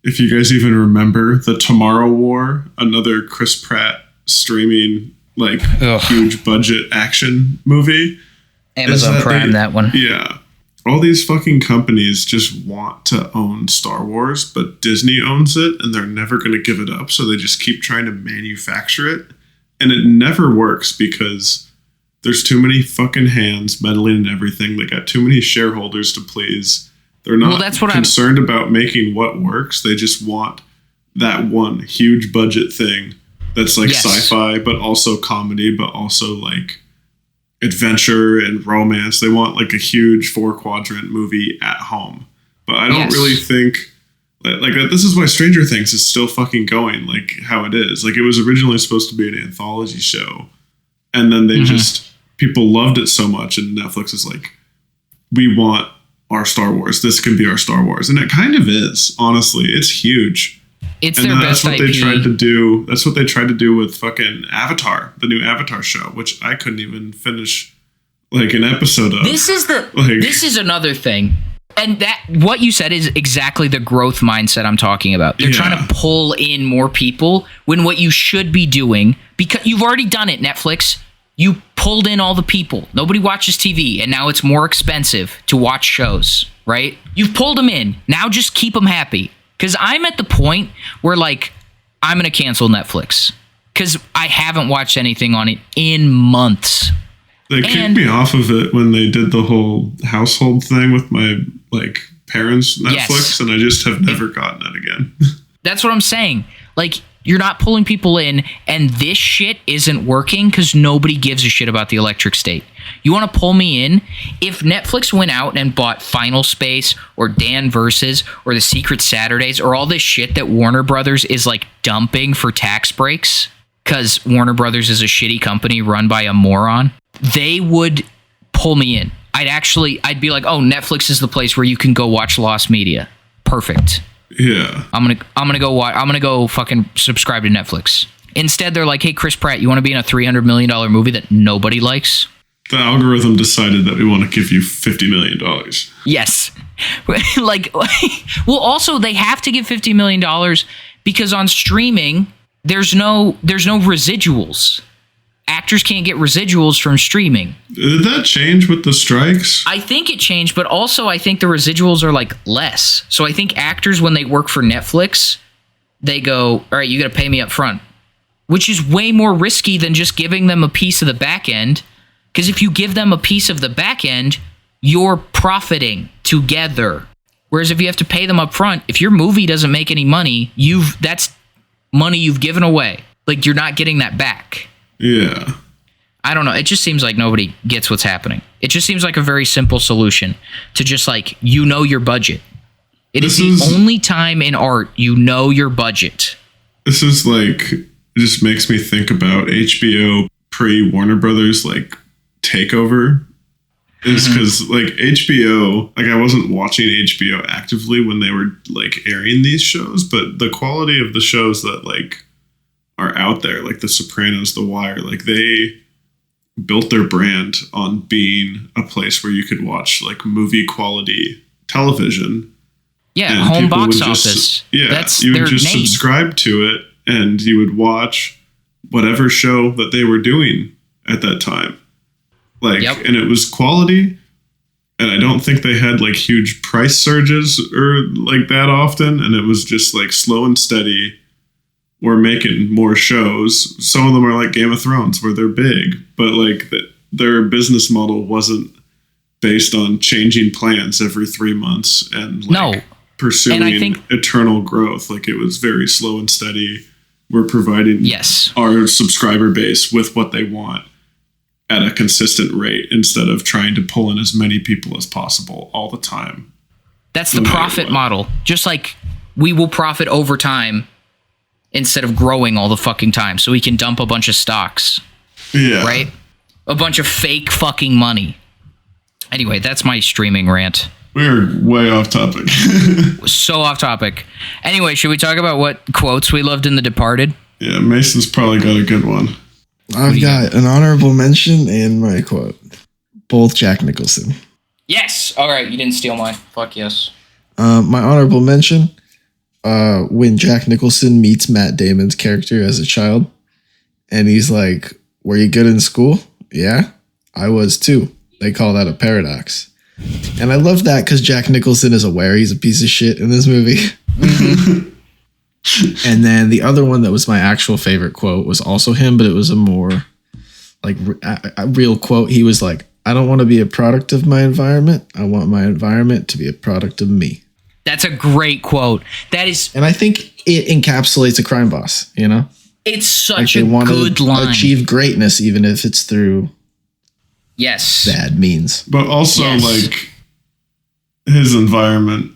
if you guys even remember the Tomorrow War, another Chris Pratt streaming like huge budget action movie. Amazon Prime, that one. Yeah. All these fucking companies just want to own Star Wars, but Disney owns it and they're never going to give it up. So they just keep trying to manufacture it. And it never works because there's too many fucking hands meddling in everything. They got too many shareholders to please. They're not concerned about making what works. They just want that one huge budget thing that's like sci-fi, but also comedy, but also like adventure and romance. They want like a huge 4-quadrant movie at home. But I don't really think like this is why Stranger Things is still fucking going like how it is. Like it was originally supposed to be an anthology show, and then they just people loved it so much, and Netflix is like, we want our Star Wars. This can be our Star Wars, and it kind of is. Honestly, it's huge. It's their best IP. They tried to do. That's what they tried to do with fucking Avatar, the new Avatar show, which I couldn't even finish like an episode of. This is another thing. And that what you said is exactly the growth mindset I'm talking about. They're trying to pull in more people when what you should be doing, because you've already done it, Netflix. You pulled in all the people. Nobody watches TV, and now it's more expensive to watch shows, right? You've pulled them in. Now just keep them happy. Because I'm at the point where, like, I'm going to cancel Netflix. Because I haven't watched anything on it in months. They kicked me off of it when they did the whole household thing with my, like, parents' Netflix. And I just have never gotten it again. That's what I'm saying. Like, you're not pulling people in, and this shit isn't working because nobody gives a shit about the electric state. You want to pull me in? If Netflix went out and bought Final Space or Dan Versus or The Secret Saturdays or all this shit that Warner Brothers is like dumping for tax breaks because Warner Brothers is a shitty company run by a moron, they would pull me in. I'd be like, oh, Netflix is the place where you can go watch Lost Media. Perfect. Yeah. I'm gonna go fucking subscribe to Netflix. Instead, they're like, hey, Chris Pratt, you want to be in a $300 million movie that nobody likes? The algorithm decided that we want to give you $50 million. Yes. Well, also they have to give $50 million because on streaming, there's no residuals. Actors can't get residuals from streaming. Did that change with the strikes? I think it changed, but also I think the residuals are like less. So I think actors, when they work for Netflix, they go, all right, you got to pay me up front, which is way more risky than just giving them a piece of the back end. Because if you give them a piece of the back end, you're profiting together. Whereas if you have to pay them up front, if your movie doesn't make any money, that's money you've given away. Like, you're not getting that back. Yeah. I don't know. It just seems like nobody gets what's happening. It just seems like a very simple solution to just like, your budget. It is the only time in art you know your budget. This is like, it just makes me think about HBO pre-Warner Brothers like takeover. Is because like HBO, like I wasn't watching HBO actively when they were like airing these shows, but the quality of the shows that like are out there, like The Sopranos, The Wire, like they built their brand on being a place where you could watch like movie quality television. Yeah, home box office. That's you would just name. Subscribe to it and you would watch whatever show that they were doing at that time. Like, and it was quality. And I don't think they had like huge price surges or like that often. And it was just like slow and steady. We're making more shows. Some of them are like Game of Thrones where they're big, but like their business model wasn't based on changing plans every 3 months and like pursuing eternal growth. Like it was very slow and steady. We're providing our subscriber base with what they want at a consistent rate instead of trying to pull in as many people as possible all the time. That's the profit model. Just like we will profit over time instead of growing all the fucking time, so we can dump a bunch of stocks. Yeah. Right? A bunch of fake fucking money. Anyway, that's my streaming rant. We're way off topic. So off topic. Anyway, should we talk about what quotes we loved in The Departed? Yeah, Mason's probably got a good one. I've got an honorable mention and my quote. Both Jack Nicholson. Yes! All right, you didn't steal mine. Fuck yes. My honorable mention, when Jack Nicholson meets Matt Damon's character as a child, and he's like, were you good in school? Yeah, I was too. They call that a paradox. And I love that because Jack Nicholson is aware he's a piece of shit in this movie. Mm-hmm. And then the other one that was my actual favorite quote was also him, but it was a more like a real quote. He was like, I don't want to be a product of my environment. I want my environment to be a product of me. That's a great quote. That is, and I think it encapsulates a crime boss, you know? It's such a good line. Achieve greatness, even if it's through bad means. But also, like, his environment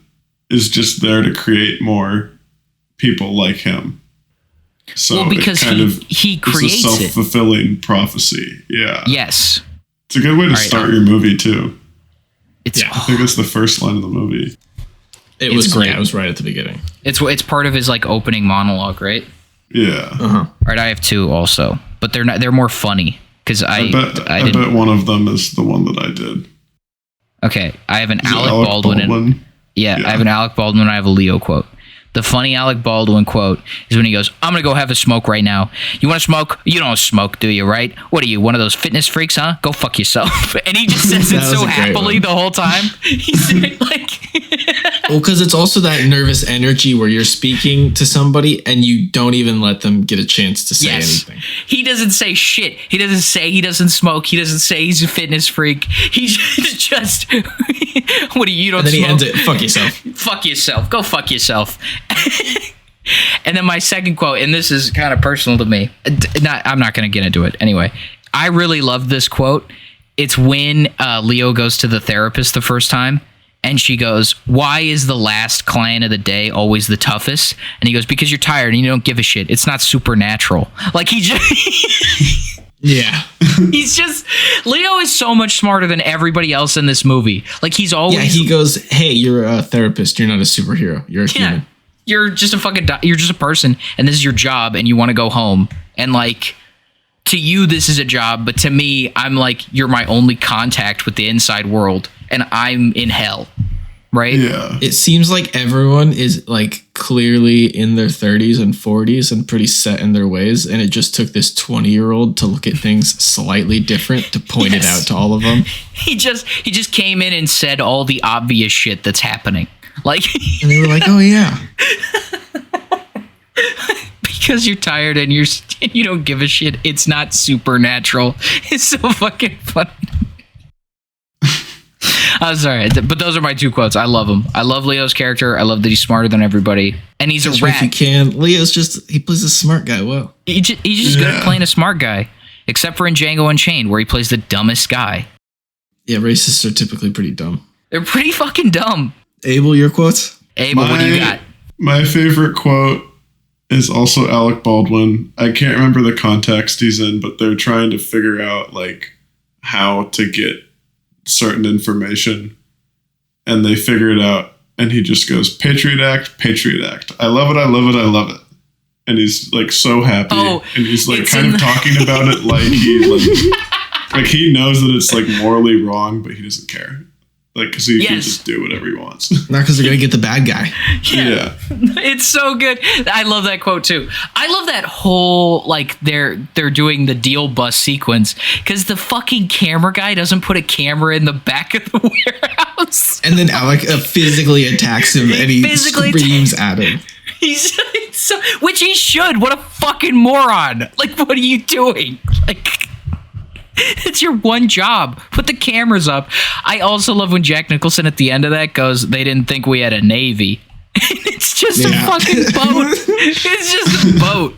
is just there to create more people like him. So because he creates it's a self-fulfilling prophecy. Yeah. Yes. It's a good way to start your movie too. I I think it's the first line of the movie. It was great. It was right at the beginning. It's part of his like opening monologue, right? Yeah. All right, I have two also, but they're more funny because I bet one of them is the one that I did. Okay, I have an Alec Baldwin. I have an Alec Baldwin. I have a Leo quote. The funny Alec Baldwin quote is when he goes, I'm going to go have a smoke right now. You want to smoke? You don't smoke, do you, right? What are you, one of those fitness freaks, huh? Go fuck yourself. And he just says it so happily the whole time. He's like... Well, because it's also that nervous energy where you're speaking to somebody and you don't even let them get a chance to say anything. He doesn't say shit. He doesn't say he doesn't smoke. He doesn't say he's a fitness freak. He just... What are you, don't smoke? And then he ends it, fuck yourself. Fuck yourself. Go fuck yourself. And then my second quote, and this is kind of personal to me. I'm not going to get into it anyway. I really love this quote. It's when Leo goes to the therapist the first time, and she goes, "Why is the last client of the day always the toughest?" And he goes, "Because you're tired and you don't give a shit. It's not supernatural." Like he just... Yeah. He's just... Leo is so much smarter than everybody else in this movie. Like he's always... Yeah, he goes, "Hey, you're a therapist. You're not a superhero. You're a human. You're just a fucking... You're just a person, and this is your job, and you want to go home. And like... To you, this is a job, but to me, I'm like, you're my only contact with the inside world, and I'm in hell, right? Yeah. It seems like everyone is like clearly in their 30s and 40s and pretty set in their ways, and it just took this 20-year-old to look at things slightly different to point it out to all of them. He just came in and said all the obvious shit that's happening, like, and they were like, "Oh yeah." Because you're tired and you don't give a shit. It's not supernatural. It's so fucking funny. I'm sorry, but those are my two quotes. I love them. I love Leo's character. I love that he's smarter than everybody, and he's a rat. If you can, Leo's he plays a smart guy well. He's just good at playing a smart guy, except for in Django Unchained, where he plays the dumbest guy. Yeah, racists are typically pretty dumb. They're pretty fucking dumb. Abel, your quotes? Abel, what do you got? My favorite quote is also Alec Baldwin. I can't remember the context he's in, but they're trying to figure out like how to get certain information, and they figure it out, and he just goes, Patriot Act, Patriot Act. I love it, I love it, I love it. And he's like so happy, and he's like kind of talking about it like he knows that it's like morally wrong, but he doesn't care. Like, because he can just do whatever he wants. Not because they're going to get the bad guy. Yeah. It's so good. I love that quote, too. I love that whole, like, they're doing the deal bus sequence, because the fucking camera guy doesn't put a camera in the back of the warehouse. And then Alec physically attacks him, and he screams at him. Which he should. What a fucking moron. Like, what are you doing? Like... It's your one job. Put the cameras up. I also love when Jack Nicholson at the end of that goes, "They didn't think we had a Navy." It's just a fucking boat. It's just a boat.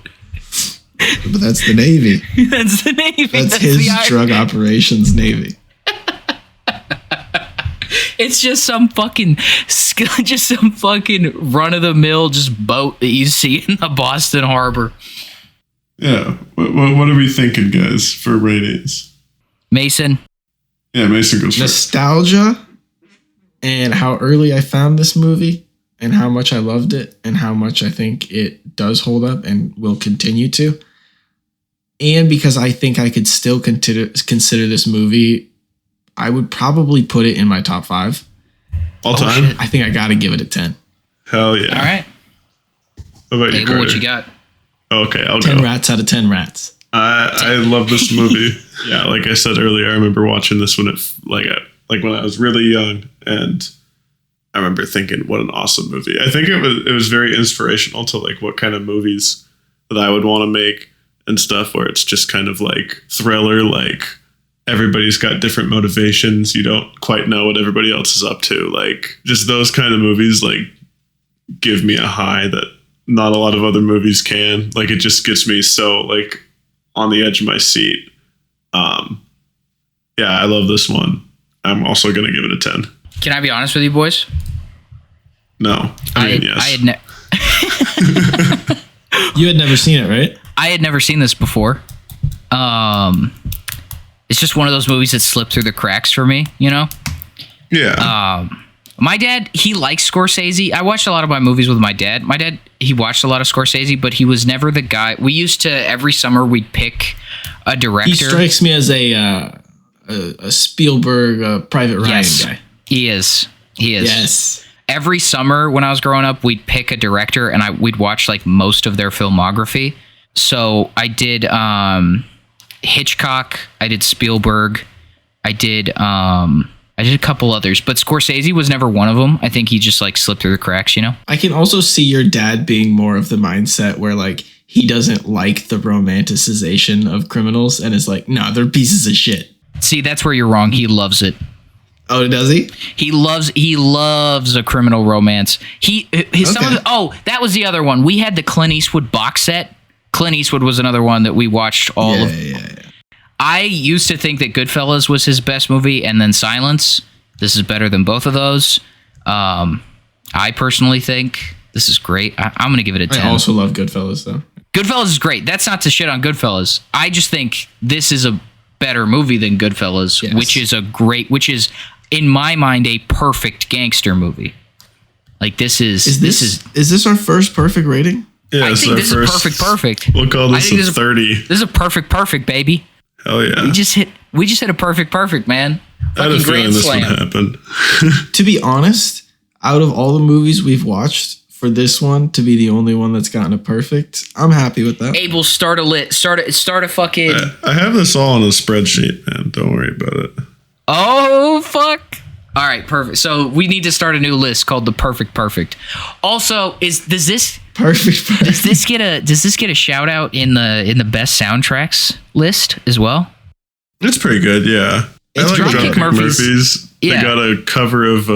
But that's the Navy. That's the Navy. That's his drug operations Navy. It's just some fucking run-of-the-mill just boat that you see in the Boston Harbor. Yeah. What are we thinking, guys, for ratings? Mason? Yeah, Mason goes first. Nostalgia and how early I found this movie and how much I loved it and how much I think it does hold up and will continue to. And because I think I could still consider this movie, I would probably put it in my top 5. All time? Shit, I think I got to give it a 10. Hell yeah. All right. What about you, Carter? What you got? Okay, I'll 10 go. 10 rats out of 10 rats. I love this movie. Yeah, like I said earlier, I remember watching this when when I was really young, and I remember thinking, what an awesome movie. I think it was very inspirational to like what kind of movies that I would want to make and stuff, where it's just kind of like thriller, like everybody's got different motivations. You don't quite know what everybody else is up to. Like just those kind of movies like give me a high that not a lot of other movies can. Like it just gets me so like on the edge of my seat. Yeah, I love this one. I'm also going to give it a 10. Can I be honest with you, boys? No. I mean, yes. You had never seen it, right? I had never seen this before. It's just one of those movies that slipped through the cracks for me, you know? Yeah. My dad, he likes Scorsese. I watched a lot of my movies with my dad. My dad, he watched a lot of Scorsese, but he was never the guy. We used to, every summer, we'd pick a director. He strikes me as a Spielberg, Private Ryan guy. He is. Yes. Every summer when I was growing up, we'd pick a director and we'd watch like most of their filmography. So I did Hitchcock. I did Spielberg. I did a couple others, but Scorsese was never one of them. I think he just like slipped through the cracks, you know? I can also see your dad being more of the mindset where like he doesn't like the romanticization of criminals and is like, no, they're pieces of shit. See, that's where you're wrong. He loves it. Oh, does he? He loves a criminal romance. That was the other one. We had the Clint Eastwood box set. Clint Eastwood was another one that we watched all of. Yeah. I used to think that Goodfellas was his best movie, and then Silence. This is better than both of those. I personally think this is great. I'm going to give it a 10. I also love Goodfellas, though. Goodfellas is great. That's not to shit on Goodfellas. I just think this is a better movie than Goodfellas, Yes. which is in my mind a perfect gangster movie. Like this is this our first perfect rating? Yeah, I think this is perfect. We'll call this a 30. This is a perfect, baby. Hell yeah. We just hit a perfect, man. I had a feeling this would happen. To be honest, out of all the movies we've watched, for this one to be the only one that's gotten a perfect, I'm happy with that. Abel, start a fucking. I have this all on a spreadsheet, man. Don't worry about it. Oh fuck! All right, perfect. So we need to start a new list called the perfect. Also, does this get a shout out in the best soundtracks list as well? It's pretty good, yeah. It's I like Dropkick Murphys. Yeah. They got a cover of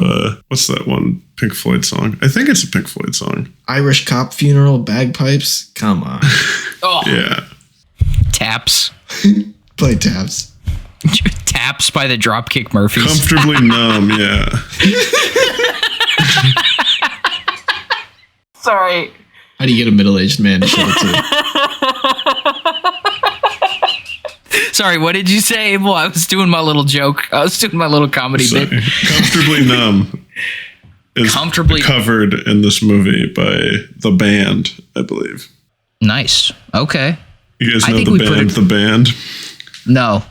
what's that one Pink Floyd song? I think it's a Pink Floyd song. Irish Cop Funeral, Bagpipes. Come on. Oh Yeah. Taps. Play Taps. Taps by the Dropkick Murphys. Comfortably numb, yeah. Sorry. How do you get a middle-aged man to show it to? Sorry, what did you say, Abel? I was doing my little joke. I was doing my little comedy bit. Comfortably Numb is covered in this movie by The Band, I believe. Nice. Okay. You guys know The Band? No.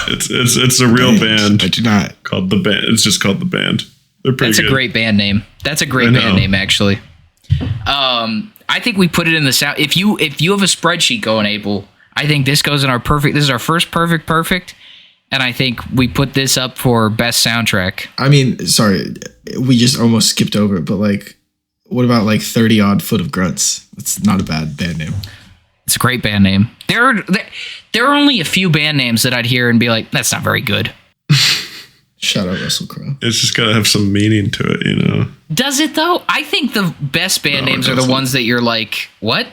It's a real band. I do not. Called The Band. It's just called The Band. They're pretty good. That's a great band name. That's a great band name, actually. I think we put it in the sound. If you have a spreadsheet going, Abel, I think this goes in our perfect. This is our first perfect, and I think we put this up for best soundtrack. I mean, sorry, we just almost skipped over it, but like, what about like 30 Odd Foot of Grunts? That's not a bad band name. It's a great band name. There are only a few band names that I'd hear and be like, that's not very good. Shout out Russell Crowe. It's just gotta have some meaning to it, you know. Does it though? I think the best band names are the ones that you're like, what?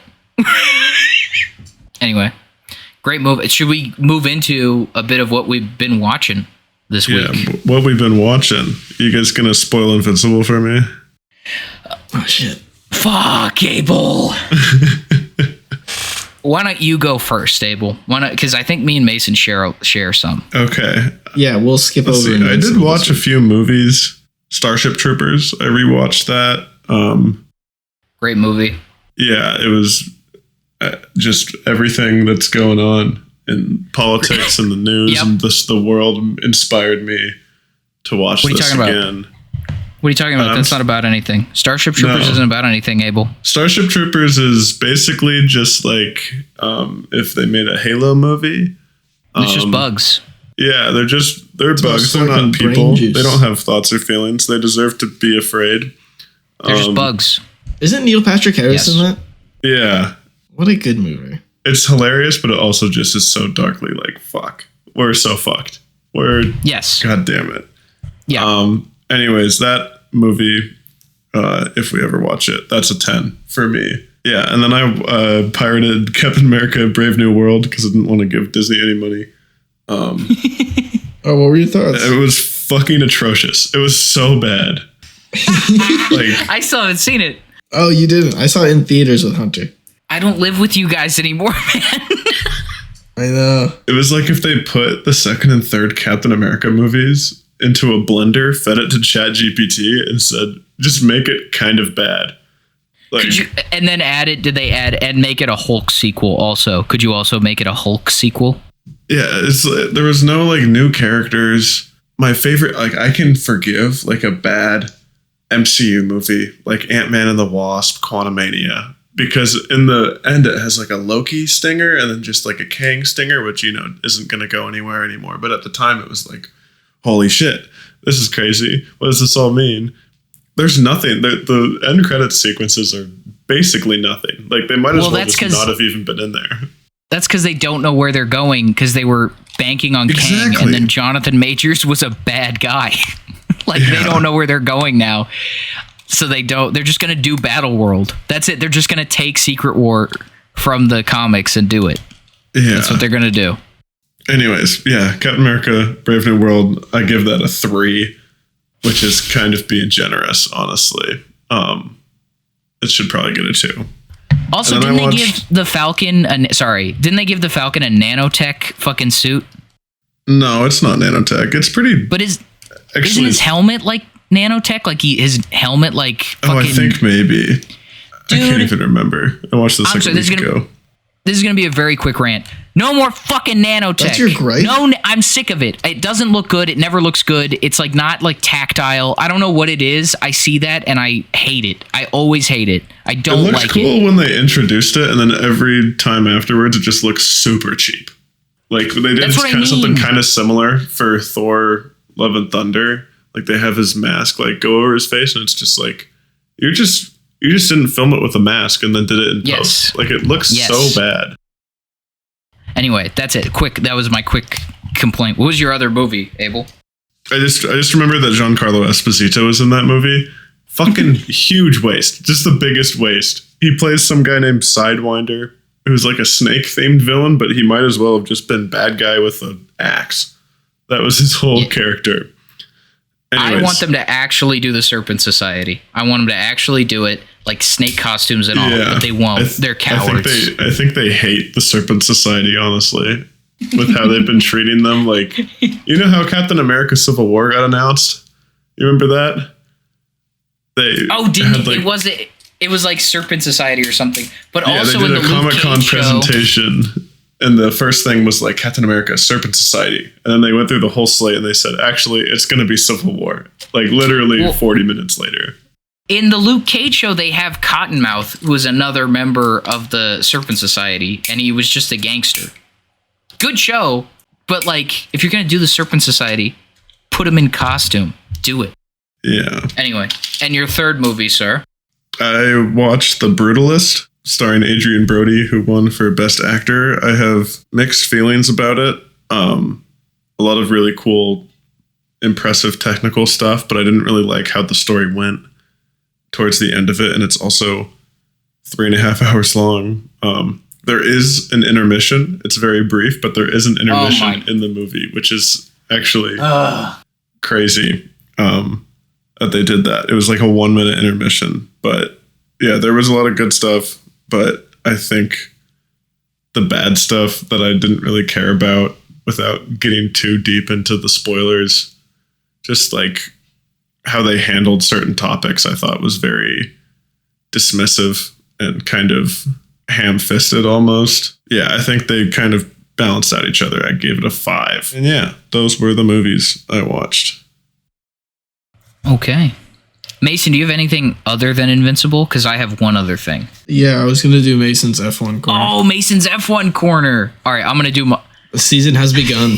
Anyway, great move. Should we move into a bit of what we've been watching this week? Yeah, what we've been watching. You guys gonna spoil Invincible for me? Oh shit. Fuck, Abel. Why don't you go first, Abel? Because I think me and Mason share some. Okay. Yeah, we'll skip over. See, I did watch a few movies. Starship Troopers. I rewatched that. Great movie. Yeah, it was just everything that's going on in politics and the news and the world inspired me to watch this again. What are you talking about? That's not about anything. Starship Troopers isn't about anything, Abel. Starship Troopers is basically just like if they made a Halo movie. It's just bugs. Yeah, they're bugs. They're not people. They don't have thoughts or feelings. They deserve to be afraid. They're just bugs. Isn't Neil Patrick Harris in that? Yeah. What a good movie. It's hilarious, but it also just is so darkly like, fuck. We're so fucked. Yes. God damn it. Yeah. Anyways, that movie, if we ever watch it, that's a 10 for me. Yeah, and then I pirated Captain America Brave New World because I didn't want to give Disney any money. Oh, what were your thoughts? It was fucking atrocious. It was so bad. I still haven't seen it. Oh, you didn't? I saw it in theaters with Hunter. I don't live with you guys anymore, man. I know. It was like if they put the second and third Captain America movies into a blender, fed it to ChatGPT, and said, just make it kind of bad. Like, and then did they add and make it a Hulk sequel also? Could you also make it a Hulk sequel? Yeah, there was no like new characters. My favorite, like I can forgive like a bad MCU movie like Ant-Man and the Wasp, Quantumania, because in the end it has like a Loki stinger and then just like a Kang stinger, which isn't going to go anywhere anymore. But at the time it was like, holy shit, this is crazy. What does this all mean? There's nothing. The end credit sequences are basically nothing. Like they might as well just not have even been in there. That's because they don't know where they're going because they were banking on Kang, and then Jonathan Majors was a bad guy. They don't know where they're going now. So they're just going to do Battle World. That's it. They're just going to take Secret War from the comics and do it. Yeah. That's what they're going to do. Anyways, yeah, Captain America, Brave New World, I give that a 3, which is kind of being generous, honestly. It should probably get a 2. Also, didn't they give the Falcon a nanotech fucking suit? No, it's not nanotech. It's pretty... But isn't his helmet like nanotech? Like his helmet like fucking... Oh, I think maybe. Dude, I can't even remember. I watched this like a week ago. This is going to be a very quick rant. No more fucking nanotech. That's your gripe? No, I'm sick of it. It doesn't look good. It never looks good. It's like not like tactile. I don't know what it is. I see that and I hate it. I always hate it. I don't like it. It looks cool when they introduced it, and then every time afterwards, it just looks super cheap. Like they did something kind of similar for Thor: Love and Thunder. Like they have his mask like go over his face, and it's just like you just didn't film it with a mask and then did it in post. Like it looks so bad. Anyway, that's it. That was my quick complaint. What was your other movie, Abel? I just remember that Giancarlo Esposito was in that movie. Fucking huge waist. Just the biggest waist. He plays some guy named Sidewinder, who's like a snake-themed villain, but he might as well have just been bad guy with an axe. That was his whole character. Anyways. I want them to actually do the Serpent Society. I want them to actually do it, like snake costumes and all, but they won't. They're cowards. I think they hate the Serpent Society, honestly, with how they've been treating them. Like, you know how Captain America Civil War got announced? You remember that? It was like Serpent Society or something. But also they did in the Comic-Con presentation. And the first thing was like Captain America, Serpent Society. And then they went through the whole slate and they said, actually, it's going to be Civil War. Like literally 40 minutes later. In the Luke Cage show, they have Cottonmouth, who was another member of the Serpent Society. And he was just a gangster. Good show. But like, if you're going to do the Serpent Society, put him in costume. Do it. Yeah. Anyway, and your third movie, sir? I watched The Brutalist, starring Adrian Brody, who won for Best Actor. I have mixed feelings about it. A lot of really cool, impressive technical stuff, but I didn't really like how the story went towards the end of it, and it's also 3.5 hours long. There is an intermission. It's very brief, but there is an intermission in the movie, which is actually crazy that they did that. It was like a 1-minute intermission, but yeah, there was a lot of good stuff. But I think the bad stuff that I didn't really care about, without getting too deep into the spoilers, just like how they handled certain topics, I thought was very dismissive and kind of ham-fisted almost. Yeah, I think they kind of balanced out each other. I gave it a 5. And yeah, those were the movies I watched. Okay. Mason, do you have anything other than Invincible? Because I have one other thing. Yeah, I was going to do Mason's F1 corner. Oh, Mason's F1 corner. All right, I'm going to do my... The season has begun.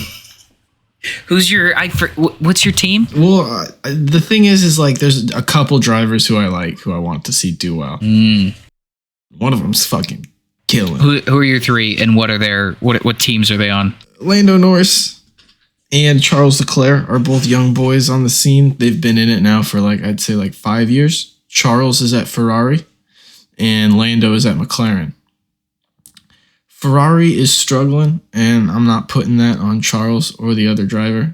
Who's your... what's your team? Well, the thing is like there's a couple drivers who I like, who I want to see do well. One of them's fucking killing. Who are your 3, and what are their... What teams are they on? Lando Norris and Charles Leclerc are both young boys on the scene. They've been in it now for I'd say 5 years. Charles is at Ferrari and Lando is at McLaren. Ferrari is struggling, and I'm not putting that on Charles or the other driver.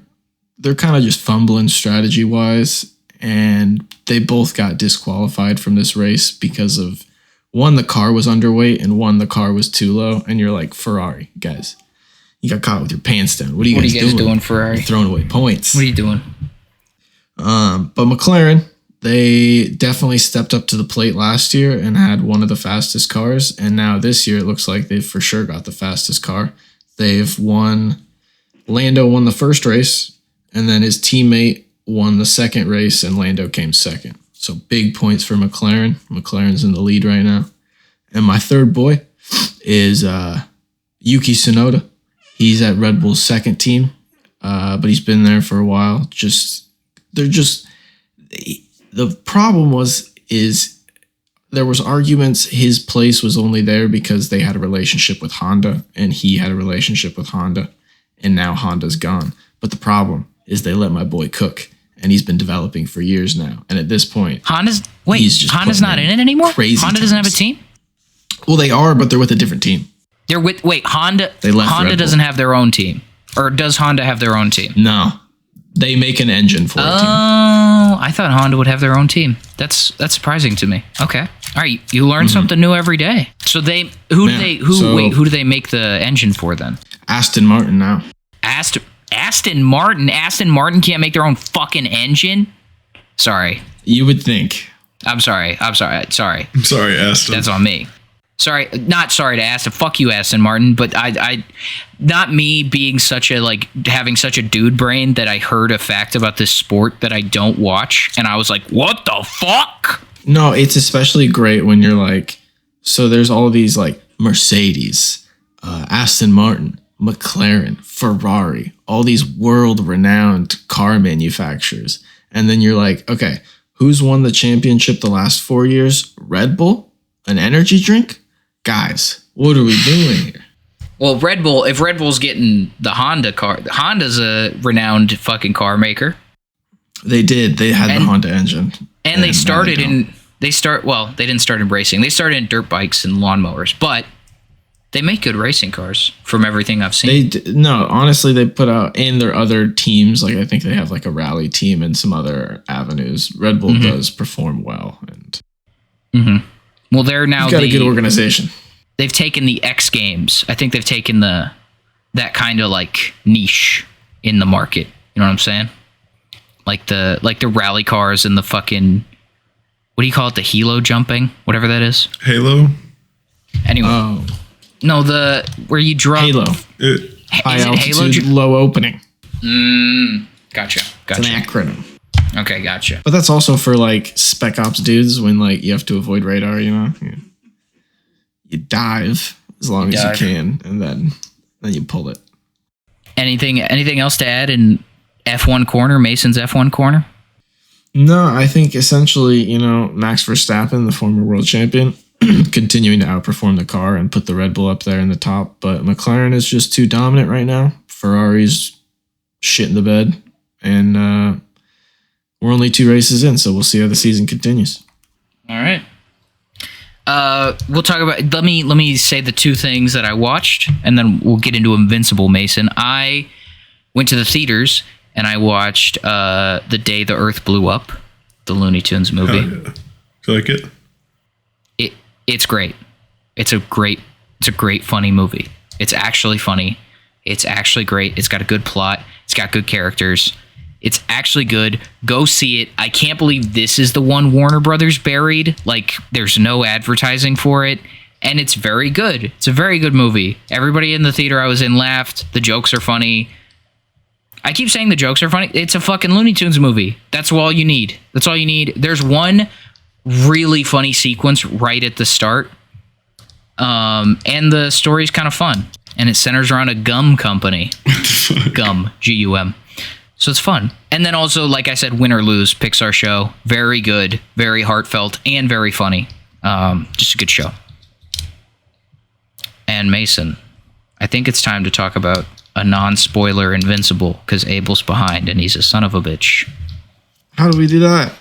They're kind of just fumbling strategy-wise, and they both got disqualified from this race because of, one, the car was underweight, and one, the car was too low, and you're like, Ferrari, guys. You got caught with your pants down. What are you guys doing? Ferrari? You're throwing away points. What are you doing? But McLaren, they definitely stepped up to the plate last year and had one of the fastest cars. And now this year, it looks like they've for sure got the fastest car. They've won. Lando won the first race, and then his teammate won the second race, and Lando came second. So big points for McLaren. McLaren's in the lead right now. And my third boy is Yuki Tsunoda. He's at Red Bull's second team, but he's been there for a while. The problem is there was arguments his place was only there because they had a relationship with Honda, and he had a relationship with Honda, and now Honda's gone. But the problem is they let my boy cook, and he's been developing for years now. And at this point, Honda's not in it anymore? anymore? Honda doesn't have a team? Well, they are, but they're with a different team. Honda. They left Honda Red Bull. doesn't have their own team, or does Honda have their own team? No, they make an engine for a team. Oh, I thought Honda would have their own team. That's surprising to me. Okay, all right, you learn something new every day. So who do they make the engine for then? Aston Martin now. Aston Martin. Aston Martin can't make their own fucking engine. Sorry. You would think. I'm sorry. I'm sorry, Aston. That's on me. Sorry, not sorry to Aston. Fuck you, Aston Martin. But I not me being having such a dude brain that I heard a fact about this sport that I don't watch, and I was like, what the fuck? No, it's especially great when you're like, so there's all these like Mercedes, Aston Martin, McLaren, Ferrari, all these world-renowned car manufacturers, and then you're like, okay, who's won the championship the last 4 years? Red Bull, an energy drink. Guys, what are we doing here? Well, Red Bull, if Red Bull's getting the Honda car, Honda's a renowned fucking car maker. They did. They had the Honda engine. And they didn't start in racing. They started in dirt bikes and lawnmowers, but they make good racing cars from everything I've seen. Honestly, they put out in their other teams, like I think they have like a rally team and some other avenues. Red Bull does perform well. And well, they're now got a good organization. They've taken the X Games. I think they've taken that kind of like niche in the market. You know what I'm saying? Like the rally cars and the fucking, what do you call it? The helo jumping, whatever that is. Halo. Anyway, no, where you drop Halo. High altitude, low opening. Gotcha. It's an acronym. Okay, gotcha. But that's also for like spec ops dudes when like you have to avoid radar, you know? You dive as long as you can, and then you pull it. Anything else to add in F1 corner, Mason's F1 corner? No, I think essentially, Max Verstappen, the former world champion, continuing to outperform the car and put the Red Bull up there in the top. But McLaren is just too dominant right now. Ferrari's shit in the bed. And we're only 2 races in, so we'll see how the season continues. All right. We'll talk about. Let me say the 2 things that I watched, and then we'll get into Invincible, Mason. I went to the theaters and I watched The Day the Earth Blew Up, the Looney Tunes movie. Yeah. Do you like it? It's great. It's a great funny movie. It's actually funny. It's actually great. It's got a good plot. It's got good characters. It's actually good. Go see it. I can't believe this is the one Warner Brothers buried. Like, there's no advertising for it. And it's very good. It's a very good movie. Everybody in the theater I was in laughed. The jokes are funny. I keep saying the jokes are funny. It's a fucking Looney Tunes movie. That's all you need. That's all you need. There's one really funny sequence right at the start. And the story's kind of fun. And it centers around a gum company. Gum, G-U-M. So it's fun. And then also, like I said, Win or Lose, Pixar show. Very good, very heartfelt, and very funny. Just a good show. And Mason, I think it's time to talk about a non-spoiler Invincible, because Abel's behind and he's a son of a bitch. How do we do that?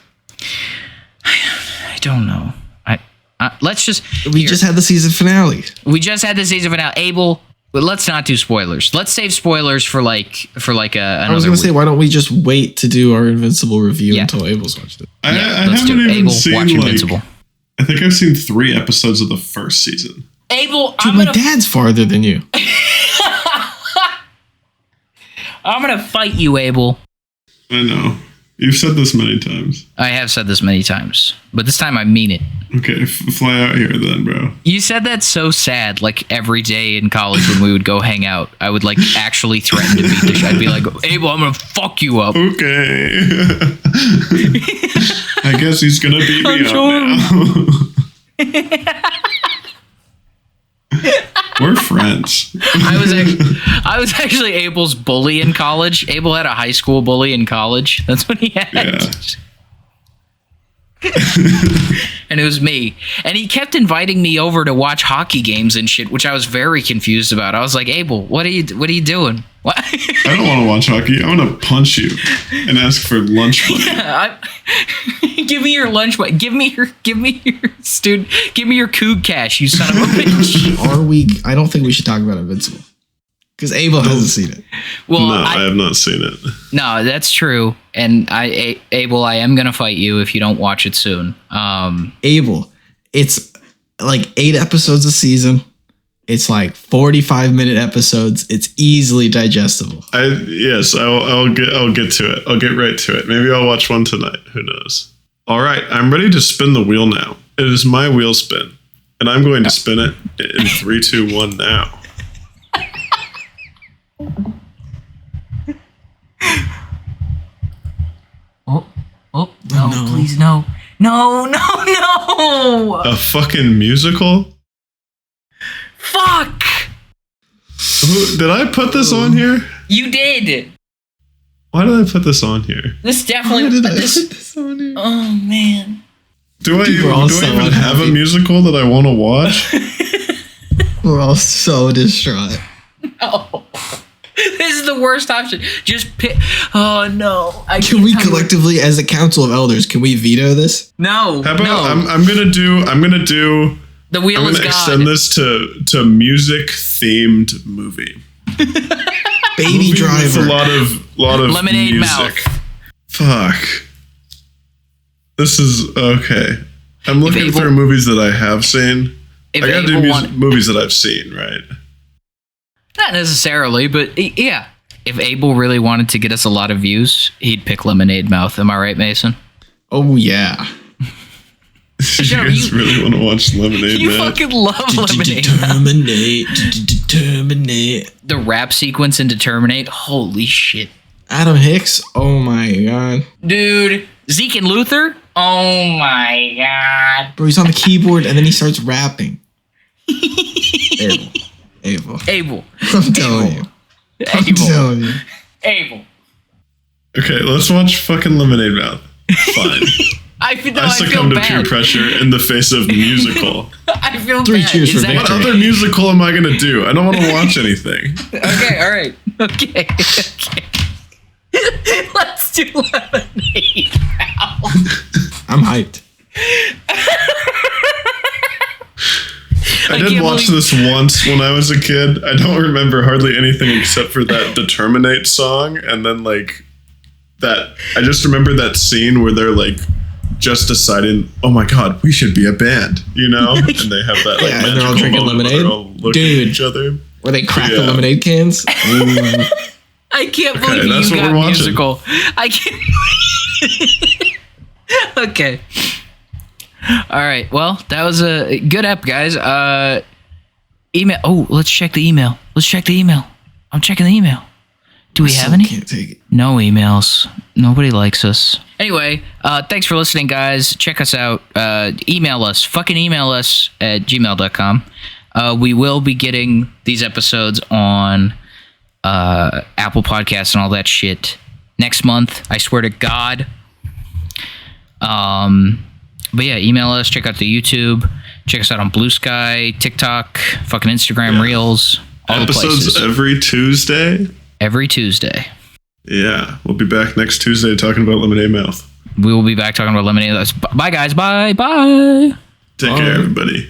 I don't know. Let's just... We just had the season finale. Abel... But let's not do spoilers. Let's save spoilers for like another I was going to say, why don't we just wait to do our Invincible review until Abel's watched it? I haven't even seen Invincible. I think I've seen 3 episodes of the first season. Abel, dude, my dad's farther than you. I'm gonna fight you, Abel. I know. You've said this many times. I have said this many times, but this time I mean it. Okay, fly out here then, bro. You said that so sad. Like every day in college when we would go hang out, I would like actually threaten to beat the shit. I'd be like, Abel, I'm gonna fuck you up. Okay. I guess he's gonna beat me up now. We're friends. I was actually Abel's bully in college. Abel had a high school bully in college. That's what he had. Yeah. And it was me. And he kept inviting me over to watch hockey games and shit, which I was very confused about. I was like, Abel, what are you doing? What? I don't want to watch hockey. I want to punch you and ask for lunch money. Give me your lunch money. Give me your Coug cash, you son of a bitch. I don't think we should talk about Invincible. Because Abel hasn't seen it. Well, no, I have not seen it. No, that's true. And Abel, I am going to fight you if you don't watch it soon. Abel, it's like 8 episodes a season. It's like 45-minute episodes. It's easily digestible. I'll get to it. I'll get right to it. Maybe I'll watch one tonight. Who knows? All right, I'm ready to spin the wheel now. It is my wheel spin, and I'm going to spin it in 3, 2, 1 now. No, please, no. No. A fucking musical? Fuck! Did I put this on here? You did. Why did I put this on here? This definitely. Why did I put this on here? Oh, man. Do I even have a musical that I want to watch? We're all so distraught. No. This is the worst option. Just pick. Oh, no. Can we collectively, as a council of elders, can we veto this? No. How about no. I'm gonna do The Wheel I'm is gonna God. extend this to music themed movie. Baby Movie Driver. with a lot of Lemonade music. Mouth. Fuck. This is okay. I'm looking through movies that I have seen. I gotta do movies that I've seen, right? Not necessarily, but yeah. If Abel really wanted to get us a lot of views, he'd pick Lemonade Mouth. Am I right, Mason? Oh, yeah. You guys really want to watch Lemonade You Mouth? fucking love Lemonade Mouth. Determinate. The rap sequence in Determinate, holy shit. Adam Hicks. Oh, my God. Dude, Zeke and Luther? Oh my God. Bro, he's on the keyboard and then he starts rapping. Abel. I'm telling you. Abel. Okay, let's watch fucking Lemonade Mouth. Fine. I succumb to peer pressure in the face of musical. I feel 3 bad. cheers for What victory. other musical am I gonna do? I don't want to watch anything. Okay, all right. Okay. Let's do Lemonade Mouth. I'm hyped. I did watch this once when I was a kid. I don't remember hardly anything except for that Determinate song, and then like that. I just remember that scene where they're like just deciding, oh my god, we should be a band, you know? And they have that like Yeah, and they're all drinking lemonade. They're all looking at each other. Where they crack the lemonade cans. Ooh. I can't believe that's you what got we're watching. musical. I can't. Okay. All right. Well, that was a good ep, guys. Email. Oh, let's check the email. I'm checking the email. Do we have any? Can't take it. No emails. Nobody likes us. Anyway, thanks for listening, guys. Check us out. Email us. Fucking email us at gmail.com. We will be getting these episodes on Apple Podcasts and all that shit next month. I swear to God. But yeah, email us. Check out the YouTube. Check us out on Blue Sky, TikTok, fucking Instagram Reels. All Episodes the places. every Tuesday. Every Tuesday. Yeah, we'll be back next Tuesday talking about Lemonade Mouth. We will be back talking about Lemonade. Bye, guys. Bye. Take care, everybody.